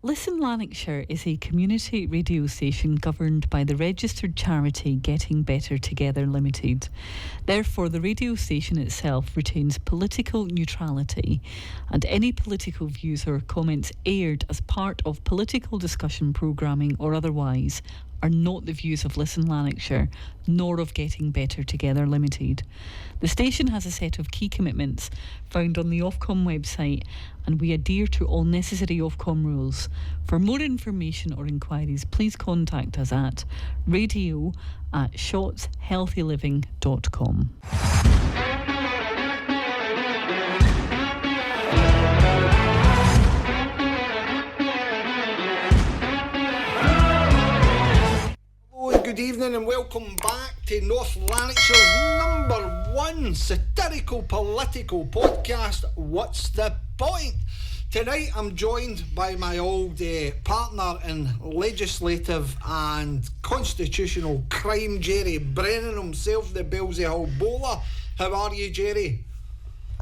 Listen Lanarkshire is a community radio station governed by the registered charity Getting Better Together Limited. Therefore, the radio station itself retains political neutrality, and any political views or comments aired as part of political discussion programming or otherwise are not the views of Listen Lanarkshire, nor of Getting Better Together Limited. The station has a set of key commitments found on the Ofcom website, and we adhere to all necessary Ofcom rules. For more information or inquiries, please contact us at radio@shotshealthyliving.com. Good evening and welcome back to North Lanarkshire's #1 satirical political podcast, What's the Point? Tonight I'm joined by my old partner in legislative and constitutional crime, Jerry Brennan himself, the Belsey Hall bowler. How are you, Jerry?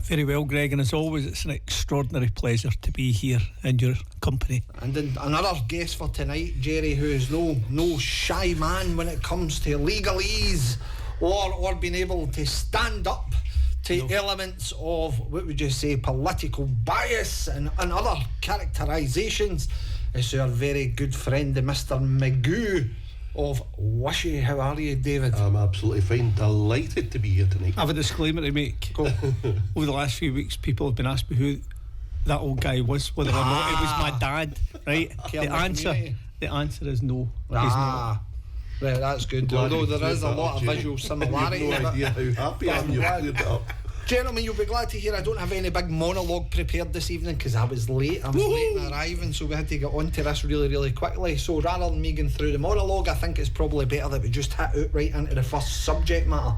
Very well, Greg, and as always it's an extraordinary pleasure to be here in your company. And then another guest for tonight, Jerry, who is no shy man when it comes to legalese or being able to stand up to elements of, what would you say, political bias and other characterisations. It's our very good friend, Mr. Magoo of Wishy. How are you, David? I'm absolutely fine. Delighted to be here tonight. I have a disclaimer to make. Over the last few weeks, people have been asking me who that old guy was, whether or not it was my dad. Right? The answer is no. He's not. Right, that's good. Although there is a lot of visual similarity. I have no idea how happy I am you cleared it up. Gentlemen, you'll be glad to hear I don't have any big monologue prepared this evening because I was late. I was late in arriving, so we had to get onto this really quickly. So rather than me going through the monologue, I think it's probably better that we just hit out right into the first subject matter.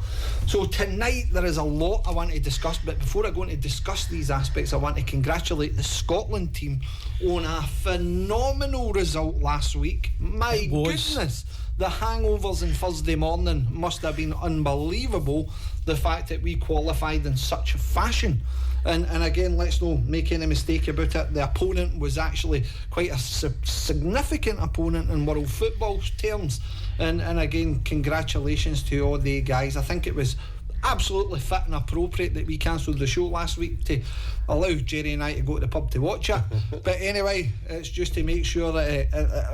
So tonight there is a lot I want to discuss, but before I go on to discuss these aspects, I want to congratulate the Scotland team on a phenomenal result last week. My goodness, the hangovers on Thursday morning must have been unbelievable. The fact that we qualified in such fashion, and again, let's not make any mistake about it, the opponent was actually quite a significant opponent in world football terms, and again, congratulations to all the guys. I think it was absolutely fit and appropriate that we cancelled the show last week to allow Jerry and I to go to the pub to watch it. But anyway, it's just to make sure that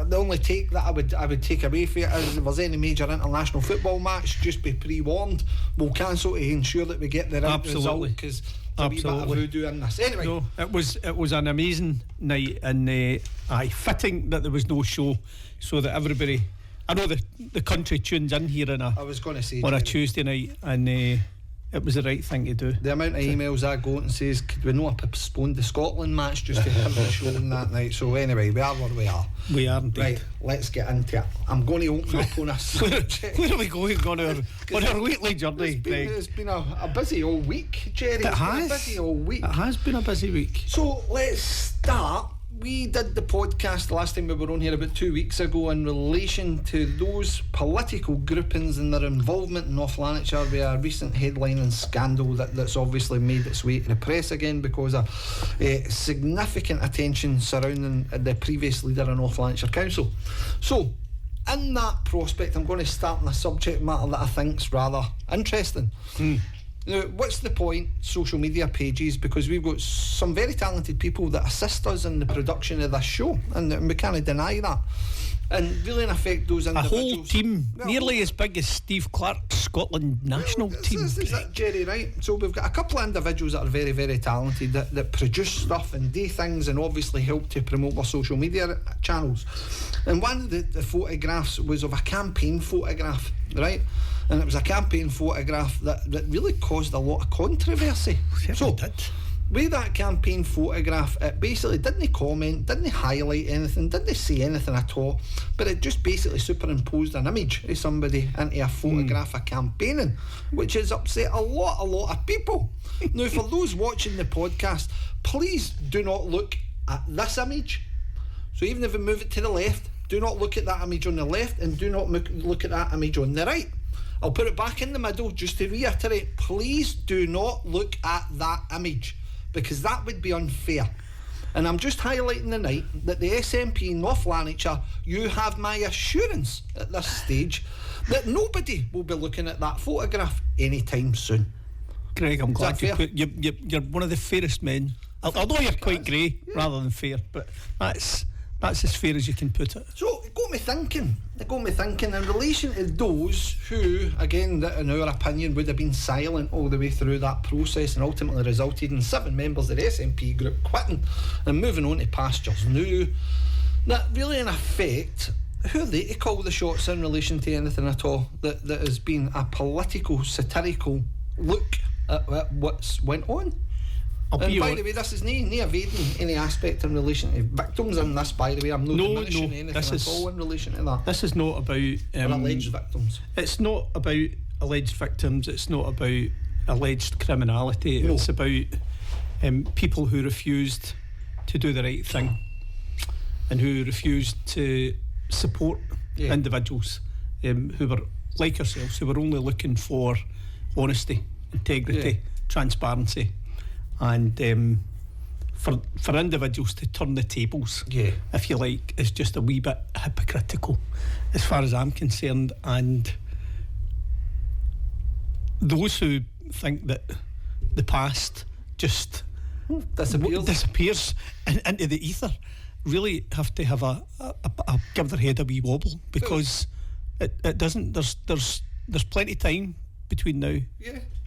the only take that I would take away from it is if there's any major international football match, just be pre-warned. We'll cancel to ensure that we get the right result, because it's a wee bit of voodoo in this. Anyway, no, it was an amazing night, and fitting that there was no show, so that everybody, I know the country tunes in here on a Tuesday night, and it was the right thing to do. The amount of emails I go and says, could we not postpone the Scotland match just to have the show on that night? So anyway, we are where we are. We are indeed. Right, let's get into it. I'm going to open up on a subject. Where are we going on our weekly journey? It's been a busy old week, Jerry. It has been a busy old week. It has been a busy week. So let's start. We did the podcast the last time we were on here about 2 weeks ago in relation to those political groupings and their involvement in North Lanarkshire with a recent headlining scandal that's obviously made its way to the press again because of significant attention surrounding the previous leader of North Lanarkshire Council. So, in that prospect, I'm going to start on a subject matter that I think's rather interesting. Now, what's the point? Social media pages, because we've got some very talented people that assist us in the production of this show, and we can't deny that. And really, in effect, those individuals, a whole team, nearly as big as Steve Clark's Scotland national team. Is that, Jerry, right? So we've got a couple of individuals that are very, very talented that produce stuff and do things and obviously help to promote our social media channels. And one of the photographs was of a campaign photograph, right? And it was a campaign photograph that really caused a lot of controversy. So, with that campaign photograph, it basically didn't comment, didn't highlight anything, didn't say anything at all, but it just basically superimposed an image of somebody into a photograph of campaigning, which has upset a lot of people. Now, for those watching the podcast, please do not look at this image. So even if we move it to the left, do not look at that image on the left, and do not look at that image on the right. I'll put it back in the middle just to reiterate. Please do not look at that image, because that would be unfair. And I'm just highlighting the night that the SNP North Lanarkshire, you have my assurance at this stage that nobody will be looking at that photograph anytime soon. Greg, I'm glad fair? you're one of the fairest men. Although you're quite grey rather than fair, but that's as fair as you can put it. So it got me thinking in relation to those who, again, that in our opinion would have been silent all the way through that process and ultimately resulted in 7 members of the SNP group quitting and moving on to pastures new. That really, in effect, who are they to call the shots in relation to anything at all that has been a political, satirical look at what's went on? And by the way, this is no evading any aspect in relation to victims in this, by the way. I'm not diminishing anything at all in relation to that. This is not about alleged victims. It's not about alleged victims. It's not about alleged criminality. No. It's about people who refused to do the right thing and who refused to support individuals who were like yourselves, who were only looking for honesty, integrity, transparency, and for individuals to turn the tables, if you like, is just a wee bit hypocritical as far as I'm concerned. And those who think that the past just disappears into the ether really have to have a give their head a wee wobble, because it doesn't. There's plenty of time between now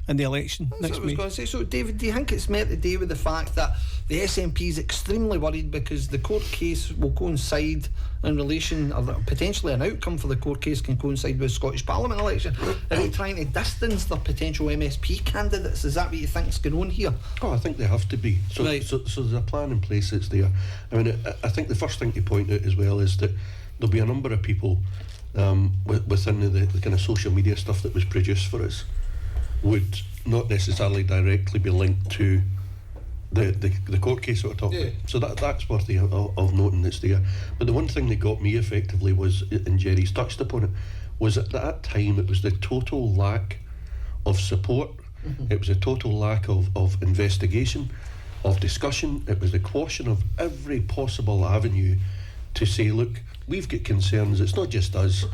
and the election next May. I was May. going to say. So, David, do you think it's more to do with the fact that the SNP is extremely worried because the court case will coincide in relation, or potentially an outcome for the court case can coincide with Scottish Parliament election? Are they trying to distance their potential MSP candidates? Is that what you think's going on here? Oh, I think they have to be. So there's a plan in place that's there. I mean, I think the first thing to point out as well is that there'll be a number of people within the kind of social media stuff that was produced for us would not necessarily directly be linked to the court case that we're talking about. So that's worthy of noting that's there. But the one thing that got me effectively was, and Jerry's touched upon it, was at that time it was the total lack of support. It was a total lack of investigation, of discussion. It was the quashing of every possible avenue to say, look, we've got concerns. It's not just us.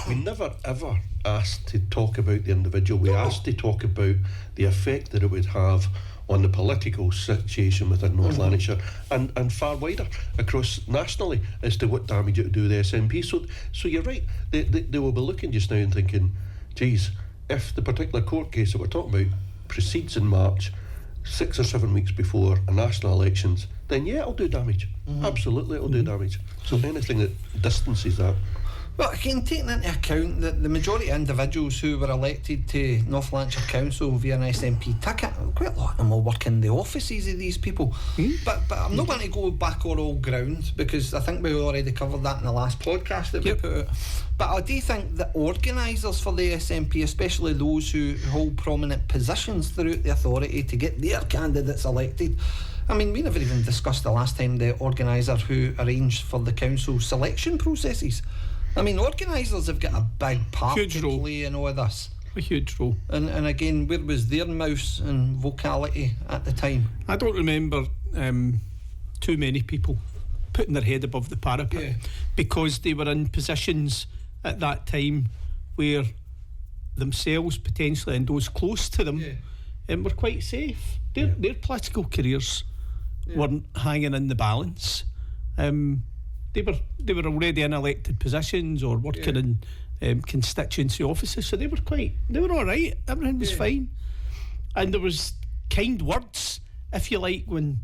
We never ever asked to talk about the individual. We asked to talk about the effect that it would have on the political situation within North Lanarkshire and far wider across nationally as to what damage it would do the SNP. So you're right. They will be looking just now and thinking, geez, if the particular court case that we're talking about proceeds in March, 6 or 7 weeks before a national elections, then it'll do damage. Absolutely, it'll do damage. So anything that distances that. Well, again, taking into account that the majority of individuals who were elected to North Lanarkshire Council via an SNP ticket, quite a lot of them will work in the offices of these people. But I'm not going to go back on all ground, because I think we already covered that in the last podcast that we put out. But I do think that organisers for the SNP, especially those who hold prominent positions throughout the authority to get their candidates elected, I mean, we never even discussed the last time the organiser who arranged for the council selection processes. I mean, organisers have got a big part to play in all of this. A huge role. And again, where was their mouse and vocality at the time? I don't remember too many people putting their head above the parapet because they were in positions at that time where themselves potentially and those close to them were quite safe. Their political careers weren't hanging in the balance. They were already in elected positions or working in constituency offices, so they were all right. Everything was fine, and there was kind words, if you like, when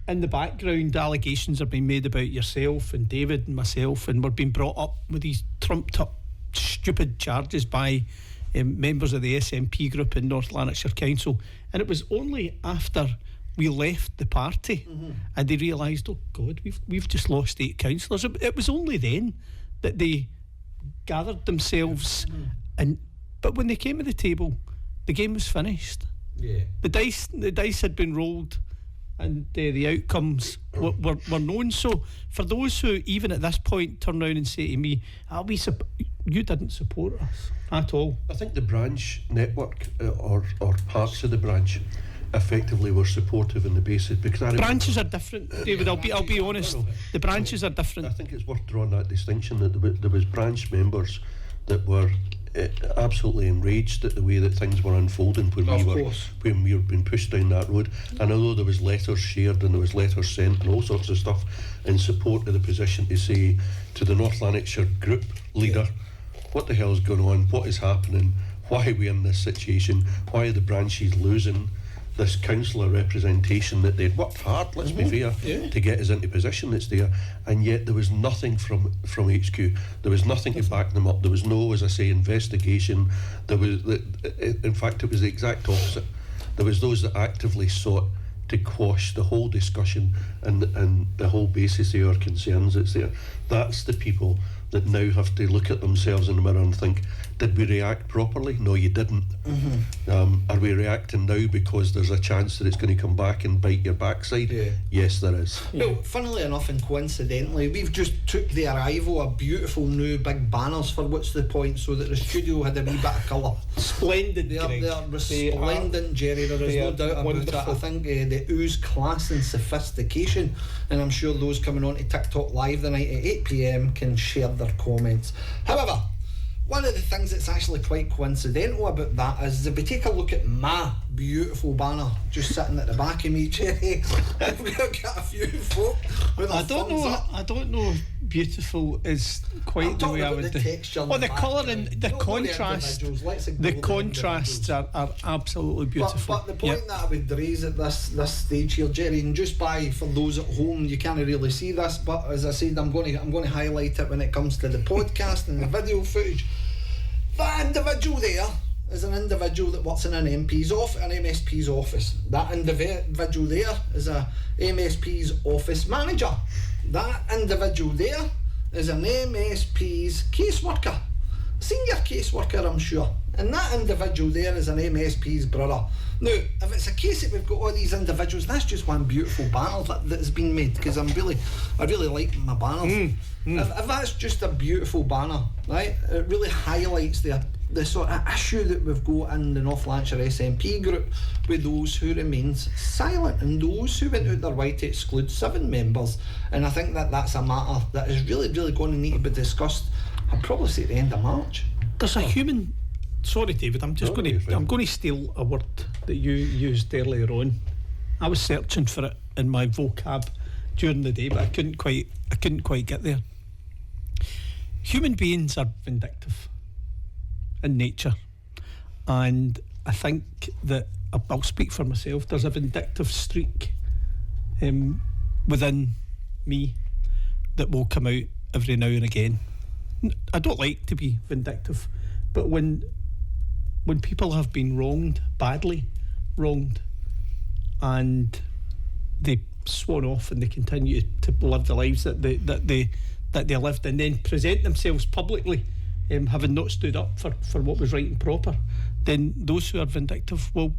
in the background allegations are being made about yourself and David and myself, and we're being brought up with these trumped up stupid charges by members of the SNP group in North Lanarkshire Council, and it was only after we left the party and they realised, oh God, we've just lost 8 councillors. It was only then that they gathered themselves but when they came to the table, the game was finished. The dice had been rolled, and the outcomes were known. So for those who even at this point turn around and say to me, you didn't support us at all. I think the branch network or parts of the branch effectively were supportive in the basis, because branches are different, David. I'll be honest. The branches are different. I think it's worth drawing that distinction that there was branch members that were absolutely enraged at the way that things were unfolding when we were being pushed down that road. And although there was letters shared and there was letters sent and all sorts of stuff in support of the position, to say to the North Lanarkshire group leader, what the hell is going on? What is happening? Why are we in this situation? Why are the branches losing this councillor representation that they'd worked hard, let's be fair, to get us into position that's there, and yet there was nothing from HQ. There was nothing to back them up. There was no, as I say, investigation. There was, in fact, it was the exact opposite. There was those that actively sought to quash the whole discussion and the whole basis of our concerns that's there. That's the people that now have to look at themselves in the mirror and think, did we react properly? No, you didn't. Are we reacting now because there's a chance that it's going to come back and bite your backside? Yes, there is. Well, funnily enough and coincidentally, we've just took the arrival of beautiful new big banners for What's the Point, so that the studio had a wee bit of colour. Splendid. They're resplendent, Jerry. There is no doubt about it. I think they ooze class and sophistication, and I'm sure those coming on to TikTok Live tonight at 8 PM can share their comments. However, one of the things that's actually quite coincidental about that is if we take a look at my beautiful banner just sitting at the back of me, Jerry, we've got a few folk with their thumbs up. I don't know. Beautiful is quite the way I would. The colour and the contrast. The contrasts are absolutely beautiful. But the point that I would raise at this stage here, Jerry, and just for those at home, you can't really see this, but as I said, I'm going to highlight it when it comes to the podcast and the video footage. That individual there is an individual that works in an MSP's office. That individual there is a MSP's office manager. That individual there is an MSP's caseworker, senior caseworker, I'm sure. And that individual there is an MSP's brother. Now, if it's a case that we've got all these individuals, that's just one beautiful banner that has been made, because I really like my banners. If that's just a beautiful banner, right, it really highlights the sort of issue that we've got in the North Lanarkshire SNP group with those who remains silent and those who went out their way to exclude 7 members. And I think that's a matter that is really, really going to need to be discussed, I'd probably say at the end of March. There's a human... Sorry, David, I'm going to steal a word that you used earlier on. I was searching for it in my vocab during the day, but I couldn't quite get there. Human beings are vindictive in nature, and I think that I'll speak for myself. There's a vindictive streak within me that will come out every now and again. I don't like to be vindictive, but when people have been badly wronged, and they swan off and they continue to live the lives that they lived, and then present themselves publicly, having not stood up for what was right and proper, then those who are vindictive will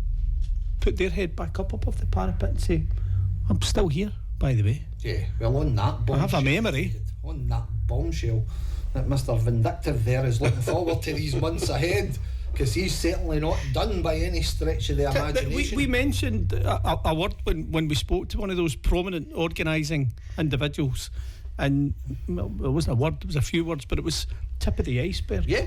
put their head back up above the parapet and say, I'm still here, by the way. Yeah, well, on that bombshell, I have a memory. On that bombshell, that Mr. Vindictive there is looking forward to these months ahead, because he's certainly not done by any stretch of the imagination. We mentioned a word when we spoke to one of those prominent organising individuals, and well, it wasn't a word, it was a few words, but it was tip of the iceberg. Yeah.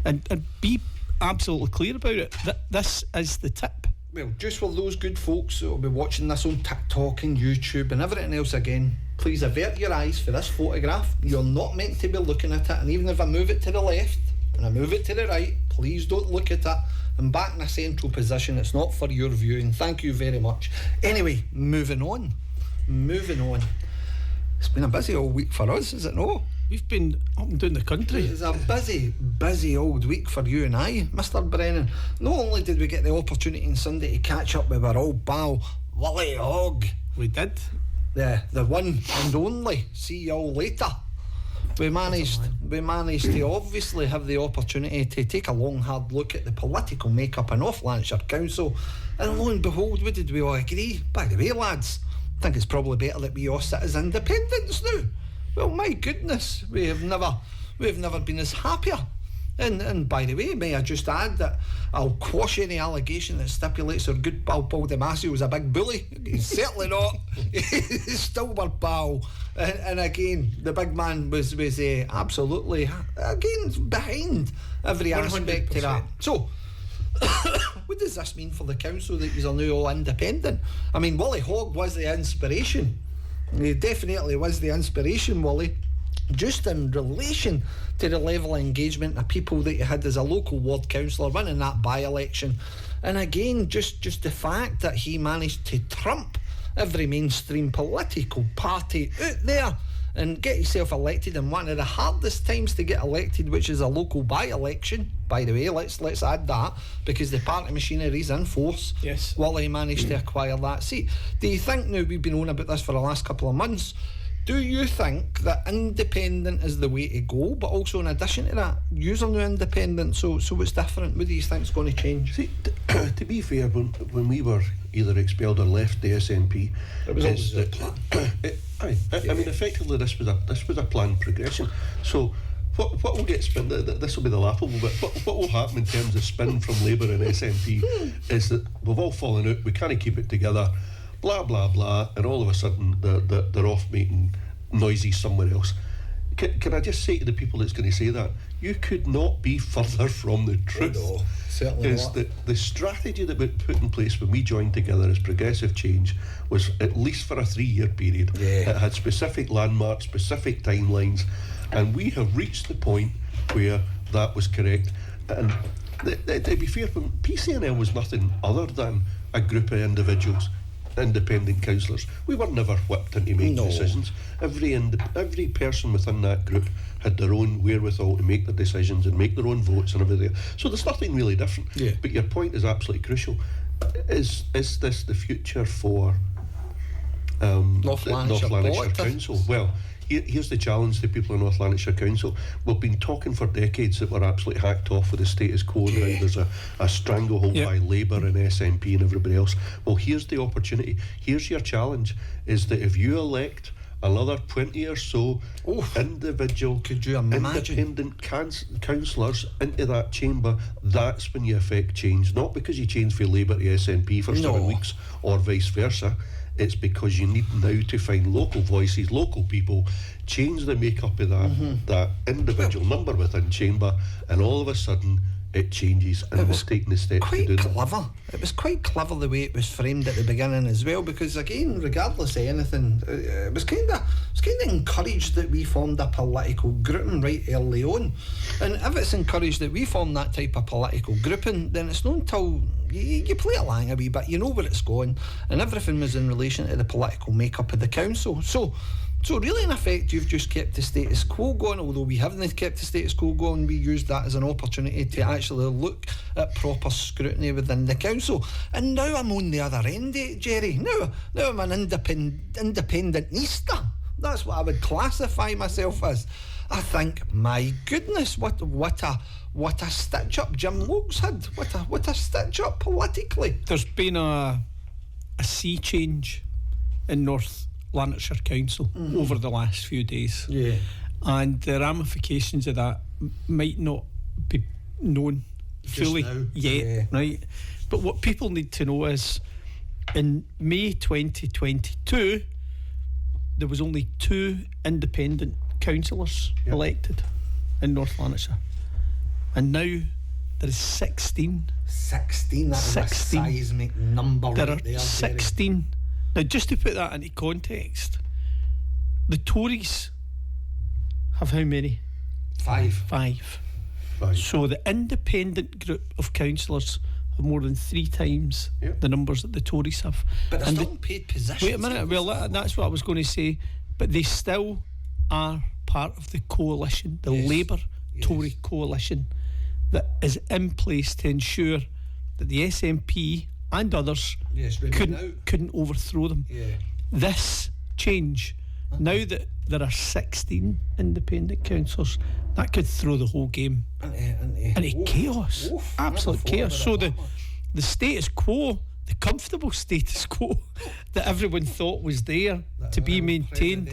And be absolutely clear about it. This is the tip. Well, just for those good folks that will be watching this on TikTok and YouTube and everything else again, please avert your eyes for this photograph. You're not meant to be looking at it, and even if I move it to the left and I move it to the right, please don't look at it. I'm back in a central position. It's not for your viewing. Thank you very much. Anyway, moving on. It's been a busy old week for us, is it not? We've been up and down the country. It's a busy old week for you and I, Mr. Brennan. Not only did we get the opportunity on Sunday to catch up with our old pal Willie Hogg. We did. The one and only. See you all later. We managed to obviously have the opportunity to take a long hard look at the political makeup in North Lanarkshire Council, and lo and behold, what did we all agree? By the way, lads, I think it's probably better that we all sit as independents now. Well, my goodness, we have never been as happier And by the way, may I just add that I'll quash any allegation that stipulates our good pal Paul Damasio was a big bully. He's certainly not. He's still my pal. And again, the big man was absolutely, again, behind every aspect of that. So, what does this mean for the council that you're now all independent? I mean, Willie Hogg was the inspiration. He definitely was the inspiration, Willie, just in relation to the level of engagement of people that you had as a local ward councillor running that by-election. And again, just the fact that he managed to trump every mainstream political party out there and get yourself elected in one of the hardest times to get elected, which is a local by-election. By the way, let's add that, because the party machinery is in force. Yes. Willie managed to acquire that seat. Do you think, now we've been on about this for the last couple of months, do you think that independent is the way to go, but also in addition to that, you're now independent, so what's different? What do you think is going to change? See, to be fair, when we were either expelled or left the SNP, it was always a plan. I mean, effectively, this was a planned progression. So, what will get spin? This will be the laughable bit. What will happen in terms of spin from Labour and SNP is that we've all fallen out. We can't keep it together. Blah blah blah, and all of a sudden they're off making noises somewhere else. Can I just say to the people that's going to say that, you could not be further from the truth. No, certainly is not. that the strategy that we put in place when we joined together as Progressive Change was at least for a 3-year period. Yeah. It had specific landmarks, specific timelines, and we have reached the point where that was correct. And to be fair, PCNL was nothing other than a group of individuals, independent councillors. We were never whipped into making decisions. Every person within that group had their own wherewithal to make their decisions and make their own votes and everything. So there's nothing really different. Yeah. But your point is absolutely crucial. Is this the future for North Lanarkshire Council? Well, here's the challenge to people in North Lanarkshire Council. We've been talking for decades that we're absolutely hacked off with the status quo. Yeah. Right? There's a stranglehold by Labour and SNP and everybody else. Well, here's the opportunity. Here's your challenge, is that if you elect another 20 or so individual, could you imagine, independent councillors into that chamber, that's when you affect change. Not because you change from Labour to SNP for 7 weeks or vice versa. It's because you need now to find local voices, local people, change the makeup of that individual number within chamber, and all of a sudden it changes, and we're taking the steps to do that. It was quite clever the way it was framed at the beginning as well, because again, regardless of anything, it was kind of encouraged that we formed a political grouping right early on. And if it's encouraged that we form that type of political grouping, then it's not until you play along a wee bit, you know where it's going, and everything was in relation to the political makeup of the council. So really, in effect, you've just kept the status quo going, although we haven't kept the status quo going. We used that as an opportunity to actually look at proper scrutiny within the council. And now I'm on the other end of it, Jerry. Now I'm an independentista. That's what I would classify myself as. I think, my goodness, what a stitch up Jim Lokes had. What a stitch up politically. There's been a sea change in North Lanarkshire Council over the last few days, and the ramifications of that might not be known fully yet, right? But what people need to know is, in May 2022, there was only 2 independent councillors elected in North Lanarkshire, and now there is 16. 16. That's a seismic number. There right are there, 16. Jerry. Now, just to put that into context, the Tories have how many? 5. So the independent group of councillors have more than 3 times the numbers that the Tories have. But they're still in paid positions. Wait a minute, well, that's what I was going to say. But they still are part of the coalition, the Labour-Tory coalition that is in place to ensure that the SNP and others couldn't overthrow them. This change, now that there are 16 independent councillors, that could throw the whole game into chaos. Absolute chaos. So the status quo, the comfortable status quo that everyone thought was there to be maintained,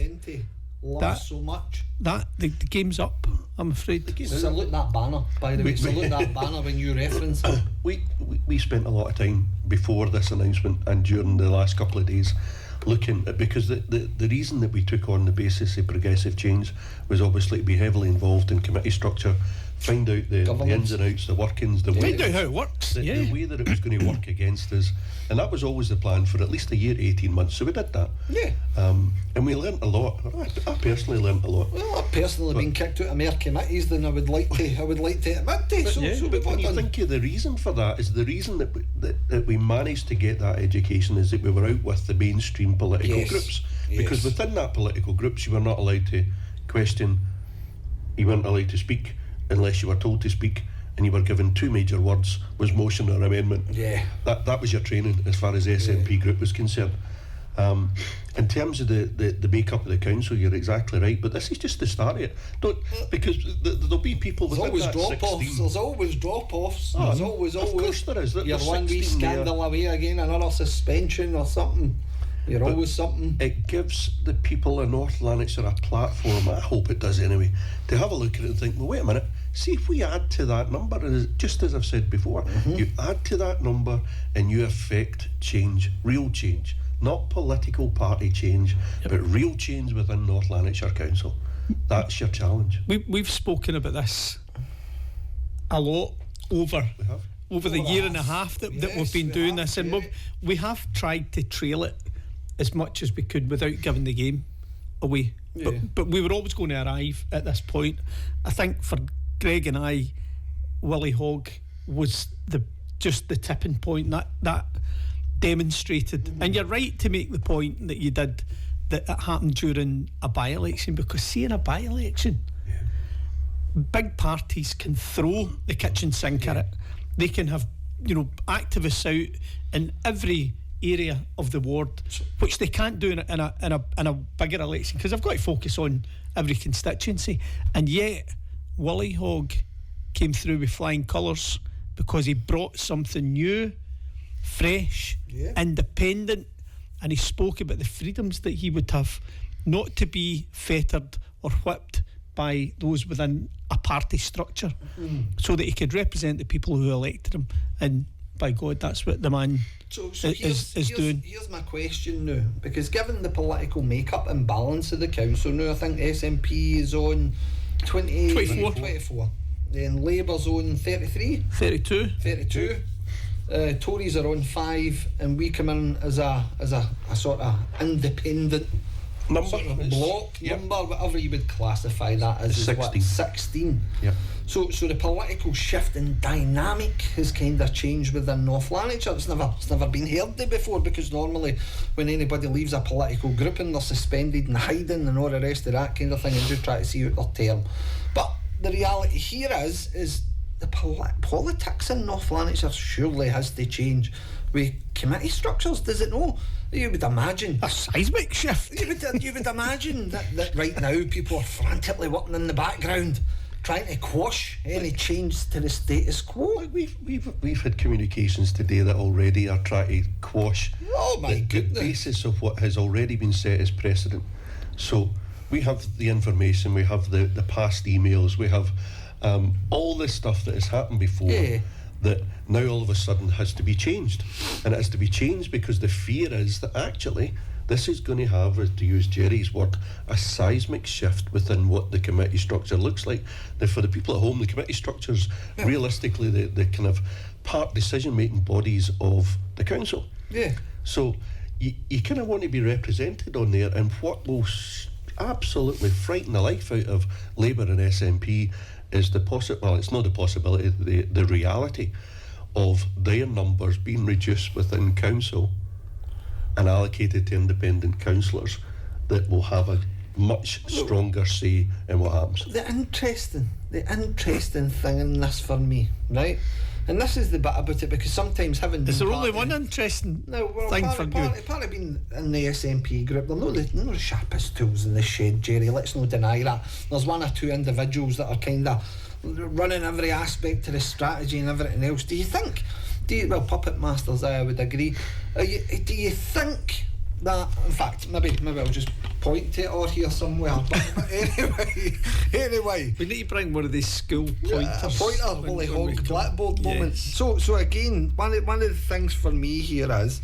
loves so much. The game's up, I'm afraid. Salute that banner, by the way. Salute that banner when you reference it. We spent a lot of time before this announcement and during the last couple of days looking at, because the reason that we took on the basis of progressive change was obviously to be heavily involved in committee structure, find out the ins and outs, the workings, find out how it works, the way that it was going to work against us, and that was always the plan for at least a year to 18 months. So we did that. And we learnt a lot. I personally learnt a lot. Well, I've personally been kicked out of more committees than I would like to admit to. But when you think of the reason for that, is the reason that we managed to get that education is that we were out with the mainstream political groups. Because within that political groups, you were not allowed to question, you weren't allowed to speak unless you were told to speak, and you were given two major words, was motion or amendment. That was your training as far as the SNP group was concerned. In terms of the makeup of the council, you're exactly right, but this is just the start of it. Because there'll be people with There's always drop-offs. There's always. Of course there is. You're one wee scandal away again, another suspension or something. You're always something. It gives the people in North Lanarkshire a platform, I hope it does anyway, to have a look at it and think, well, wait a minute, see if we add to that number, and just as I've said before, you add to that number and you affect change, real change, not political party change, but real change within North Lanarkshire Council. That's your challenge. We've spoken about this a lot over the year and a half that we've been doing this, and we have tried to trail it as much as we could without giving the game away. But we were always going to arrive at this point. I think for Greg and I, Willie Hogg was just the tipping point that demonstrated. And you're right to make the point that you did, that it happened during a by-election, because see, in a by-election, big parties can throw the kitchen sink at it. They can have activists out in every area of the ward, which they can't do in a bigger election, because they've got to focus on every constituency. And yet Willie Hogg came through with flying colours because he brought something new, fresh, independent, and he spoke about the freedoms that he would have, not to be fettered or whipped by those within a party structure, so that he could represent the people who elected him. And by God, that's what the man is doing. Here's my question now, because given the political makeup and balance of the council now, I think SNP is on 24. Then Labour's on 32. Tories are on 5, and we come in as a sort of independent number, sort of block number, whatever you would classify that as. 16. Yep. So the political shift and dynamic has kind of changed within North Lanarkshire. It's never been heard there before, because normally when anybody leaves a political group and they're suspended and hiding and all the rest of that kind of thing, and do try to see out their term. But the reality here is the politics in North Lanarkshire surely has to change with committee structures, does it no? You would imagine a seismic shift. You would imagine that right now people are frantically working in the background trying to quash any change to the status quo. We've had communications today that already are trying to quash the basis of what has already been set as precedent. So we have the information, we have the past emails, we have all this stuff that has happened before that now all of a sudden has to be changed. And it has to be changed because the fear is that actually this is going to have, to use Jerry's word, a seismic shift within what the committee structure looks like. Now, for the people at home, the committee structure's realistically the kind of part decision-making bodies of the council. So you kind of want to be represented on there, and what will absolutely frighten the life out of Labour and SNP is it's not the possibility, the reality of their numbers being reduced within council and allocated to independent councillors that will have a much stronger say in what happens. The interesting thing in this for me, right? And this is the bit about it, because sometimes having... Is there only one interesting thing for you? Part of being in the SNP group, they're not the sharpest tools in the shed, Jerry, let's not deny that. There's one or two individuals that are kind of running every aspect of the strategy and everything else. Puppet masters, I would agree. Do you think that, in fact, maybe I'll just point to it or here somewhere. But anyway. We need to bring one of these school pointers. Holy hog, blackboard moments. Yes. So again, one of the things for me here is,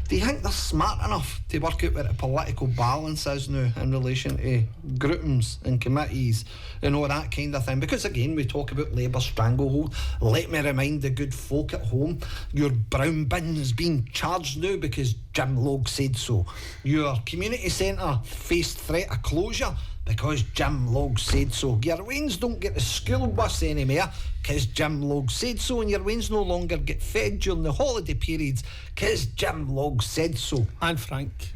do you think they're smart enough to work out what the political balance is now in relation to groupings and committees and all that kind of thing? Because again, we talk about Labour stranglehold. Let me remind the good folk at home, your brown bin is being charged now because Jim Logue said so. Your community centre faced threat of closure because Jim Logue said so. Your Wains don't get the school bus anymore because Jim Logue said so, and your Wains no longer get fed during the holiday periods because Jim Logue said so. And Frank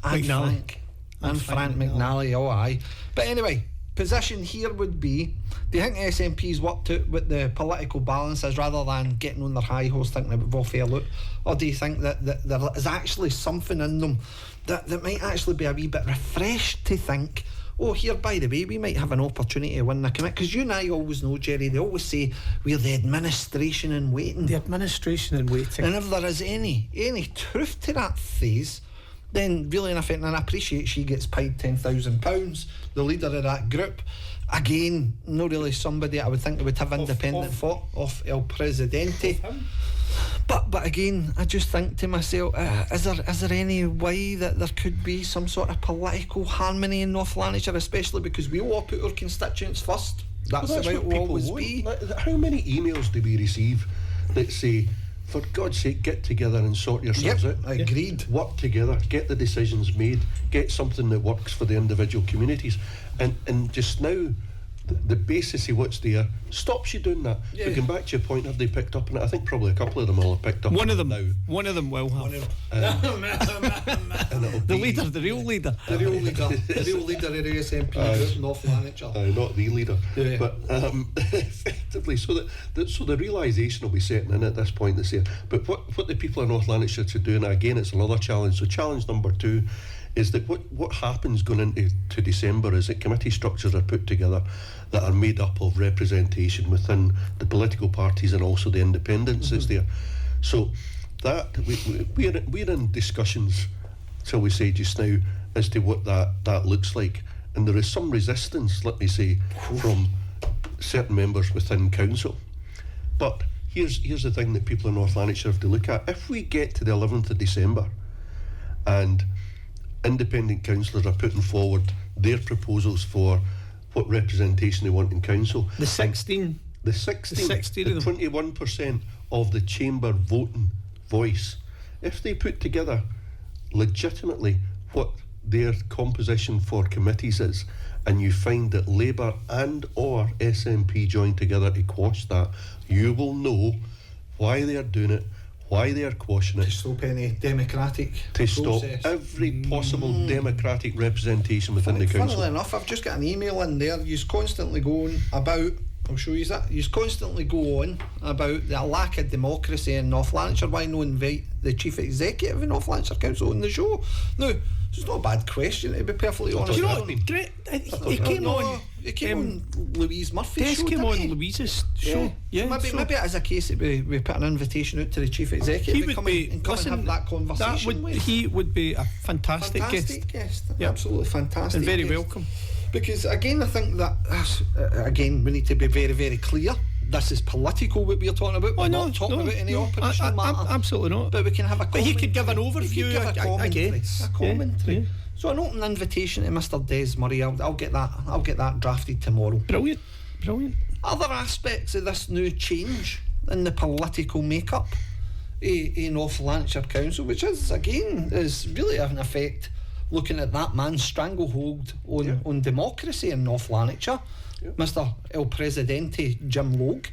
McNally. And Frank McNally, oh aye. But anyway, position here would be, do you think SNP's worked out what the political balance is rather than getting on their high horse thinking about what fell out? Or do you think that there is actually something in them that might actually be a wee bit refreshed to think, oh, here, by the way, we might have an opportunity to win the commit? Because you and I always know, Jerry, they always say we're the administration in waiting. The administration in waiting. And if there is any truth to that phase, then really, in effect, and I appreciate she gets paid £10,000, the leader of that group, again, not really somebody I would think would have independent thought of El Presidente. But again, I just think to myself, is there any way that there could be some sort of political harmony in North Lanarkshire, especially because we all put our constituents first? That's the way it will always be. How many emails do we receive that say, for God's sake, get together and sort yourselves out? Agreed. Work together, get the decisions made, get something that works for the individual communities. And just now, the basis of what's there stops you doing that. Yeah. But going back to your point, have they picked up on it? I think probably a couple of them will have picked up One of them now. One of them will have. The leader, the real leader. The real leader of the SNP group, North Lanarkshire. Not the leader. Yeah. But effectively, so the realisation will be setting in at this point this year. But what the people of North Lanarkshire should do, and again, it's another challenge. So challenge number 2 is that what happens going into December is that committee structures are put together that are made up of representation within the political parties and also the independents that's there. So that we're in discussions, shall we say just now, as to what that looks like, and there is some resistance, let me say, from certain members within council. But here's the thing that people in North Lanarkshire have to look at. If we get to the 11th of December and independent councillors are putting forward their proposals for what representation they want in council. The 16 the of them. 21% of the chamber voting voice. If they put together legitimately what their composition for committees is, and you find that Labour and or SNP join together to quash that, you will know why they are doing it, why they are quashing it. To stop any democratic process. process. Stop every possible democratic representation within the council. Funnily enough, I've just got an email in there. You constantly go on about, I'll show you that. You constantly go on about the lack of democracy in North Lanarkshire. Why no invite the chief executive of North Lanarkshire Council on the show? No, it's not a bad question, to be perfectly honest. You know what? Great. He came on. It came on Louise Murphy's show. Came on Louise's show. Yeah. Maybe it is a case that we put an invitation out to the chief executive. He would be. Listen, and have that conversation. He would be a fantastic guest. Yep. Absolutely fantastic. And very guest. welcome. Because again, I think that again we need to be very, very clear. This is political what we're talking about. We're not talking about any operational matter. Absolutely not. But we can have a commentary. But he could give an overview. I guess. A commentary. Yeah. So an open invitation to Mr. Des Murray. I'll get that drafted tomorrow. Brilliant. Other aspects of this new change in the political makeup in North Lanarkshire Council, which is really an effect looking at that man's stranglehold on democracy in North Lanarkshire, Mr. El Presidente Jim Logue.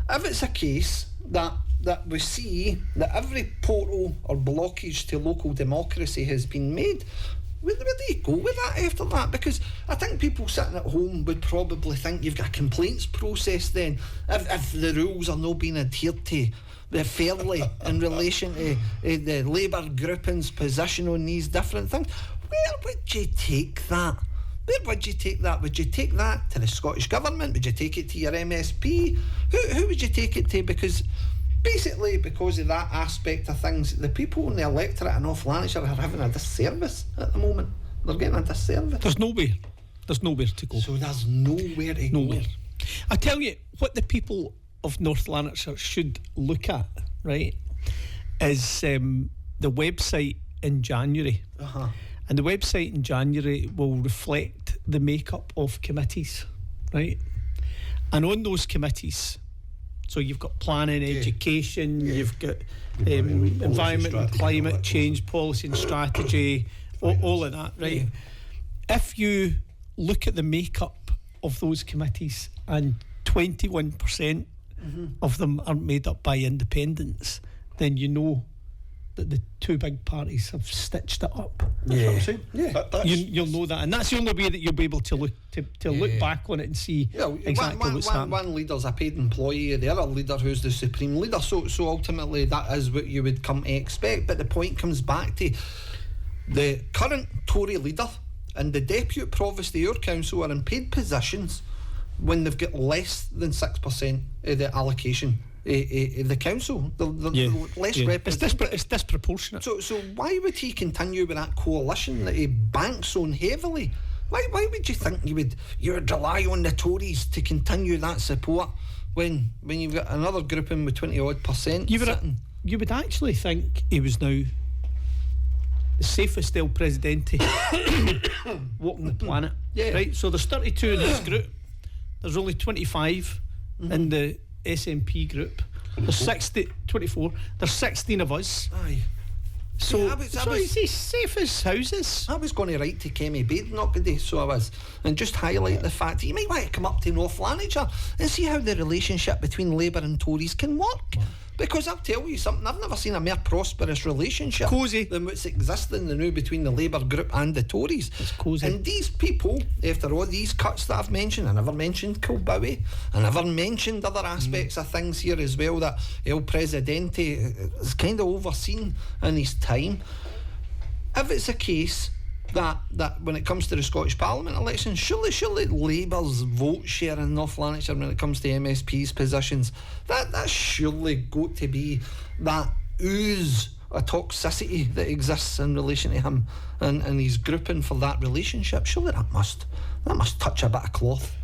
If it's a case that we see that every portal or blockage to local democracy has been made, where do you go with that after that? Because I think people sitting at home would probably think you've got a complaints process then if the rules are not being adhered to fairly in relation to the Labour grouping's position on these different things. Where would you take that? Would you take that to the Scottish Government? Would you take it to your MSP? Who would you take it to? Because basically, because of that aspect of things, the people in the electorate in North Lanarkshire are having a disservice at the moment. They're getting a disservice. There's nowhere to go. So there's nowhere to go. I tell you what the people of North Lanarkshire should look at, right, is the website in January. And the website in January will reflect the makeup of committees, right? And on those committees, so you've got planning, education, you've got environment and climate change, policy and strategy, all of that, right? If you look at the makeup of those committees and 21% of them are made up by independents, then you know that the two big parties have stitched it up. That's what I'm saying. You'll know that, and that's the only way that you'll be able to look look back on it and see exactly what's happening. One leader's a paid employee, the other leader who's the supreme leader. So ultimately, that is what you would come to expect. But the point comes back to the current Tory leader and the deputy provost of your council are in paid positions when they've got less than 6% of the allocation. The council, the less represented. It's disproportionate. So why would he continue with that coalition that he banks on heavily? Why would you think you would rely on the Tories to continue that support when you've got another group in with 20-odd% you would actually think he was now the safest El Presidente walking the planet. Right? So there's 32 in this group. There's only 25 in the SNP group. There's 24. There's 16 of us. Aye. So he's safe as houses. I was going to write to Kemi Badenoch today, so I was, and just highlight the fact that you might want to come up to North Lanarkshire and see how the relationship between Labour and Tories can work. Because I'll tell you something, I've never seen a more prosperous relationship than what's existing now between the Labour group and the Tories. It's cosy. And these people, after all these cuts that I've mentioned, I never mentioned Kilbowie, I never mentioned other aspects of things here as well that El Presidente is kind of overseen in his time. If it's a case that when it comes to the Scottish Parliament election, surely Labour's vote share in North Lanarkshire when it comes to MSP's positions, that's surely got to be that ooze of toxicity that exists in relation to him and his grouping for that relationship. Surely that must touch a bit of cloth.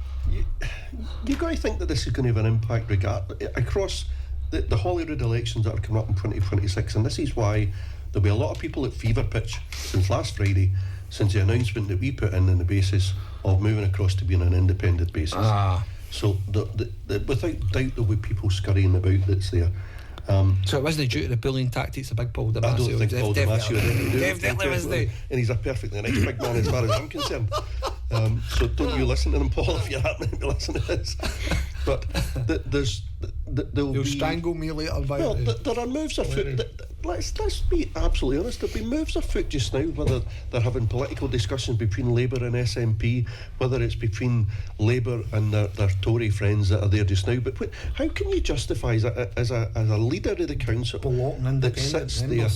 You've got to think that this is going to have an impact across the Holyrood elections that are coming up in 2026, and this is why there'll be a lot of people at fever pitch since last Friday, since the announcement that we put in the basis of moving across to being an independent basis. So without doubt there'll be people scurrying about that's there. So it wasn't due to the bullying tactics of big Paul Damasio. I don't think Paul Damasio had anything to do with it. Definitely was there. And he's a perfectly nice big man as far as I'm concerned. So don't you listen to him, Paul, if you're happening to listen to this. But You'll strangle me later. There are moves afoot. Let's be absolutely honest. There'll be moves afoot just now, whether they're having political discussions between Labour and SNP, whether it's between Labour and their Tory friends that are there just now. But how can you justify as a leader of the council that sits there,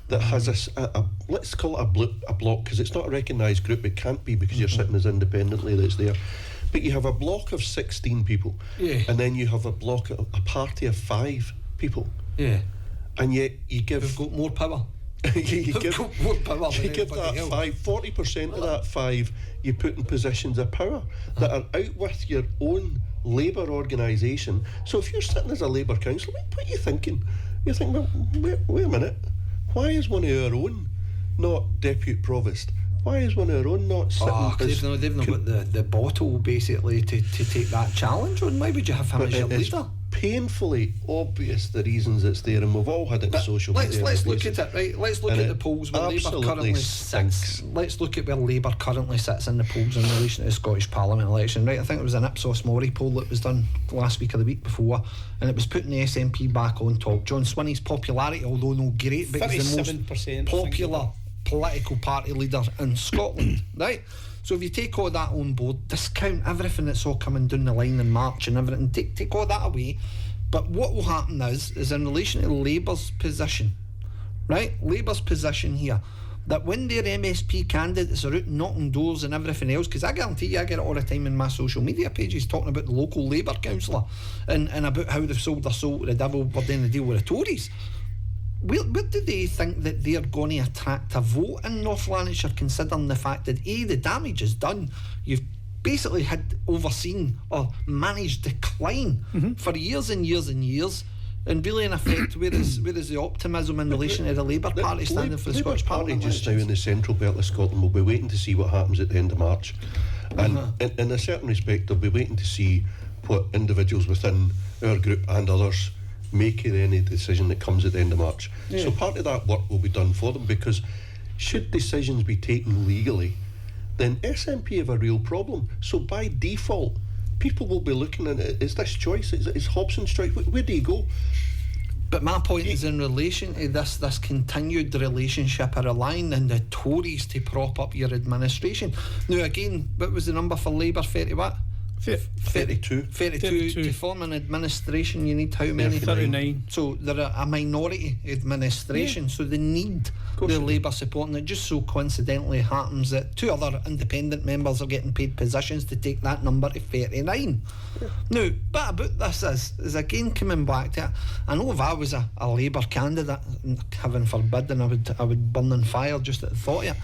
that has a let's call it a block, because it's not a recognised group, it can't be because you're sitting as independently, that's there. But you have a block of 16 people, and then you have a party of 5 people. Yeah. And yet you give... We've got more power. you give more power. You give that 40% of that 5 you put in positions of power that are out with your own Labour organisation. So if you're sitting as a Labour councillor, what are you thinking? You're thinking, well, wait a minute, why is one of our own not deputy provost? Why is one of our own not sitting? They've not got the bottle basically to take that challenge on. Why would you have him as your leader? Painfully obvious the reasons it's there, and we've all had it in social media. Let's look at it, right? Let's look at the polls where Labour currently sits. Let's look at where Labour currently sits in the polls in relation to the Scottish Parliament election, right? I think it was an Ipsos Mori poll that was done last week or the week before, and it was putting the SNP back on top. John Swinney's popularity, although no great, but he's the most popular political party leader in Scotland, right? So if you take all that on board, discount everything that's all coming down the line in March and everything, take all that away. But what will happen is in relation to Labour's position, right? Labour's position here, that when their MSP candidates are out knocking doors and everything else, because I guarantee you I get it all the time in my social media pages talking about the local Labour councillor and about how they've sold their soul to the devil, but then they deal with the Tories. Where do they think that they're going to attract a vote in North Lanarkshire, considering the fact that the damage is done? You've basically had overseen or managed decline for years and years and years, and really in effect where is the optimism in relation to the Labour Party standing for the Scottish Parliament? Just now in the central belt of Scotland will be waiting to see what happens at the end of March, and in a certain respect they'll be waiting to see what individuals within our group and others make of any decision that comes at the end of March. So part of that work will be done for them, because should decisions be taken legally, then SNP have a real problem. So by default, people will be looking at it, is this choice, is Hobson's choice, where do you go? But my point is in relation to this continued relationship of relying on the Tories to prop up your administration. Now again, what was the number for Labour? 30 what? 32 to form an administration. You need how many? 39. So they're a minority administration, so they need the Labour support, and it just so coincidentally happens that 2 other independent members are getting paid positions to take that number to 39. Now, but about this is again coming back to it. I know if I was a Labour candidate, heaven forbid, and I would burn in fire just at the thought of it.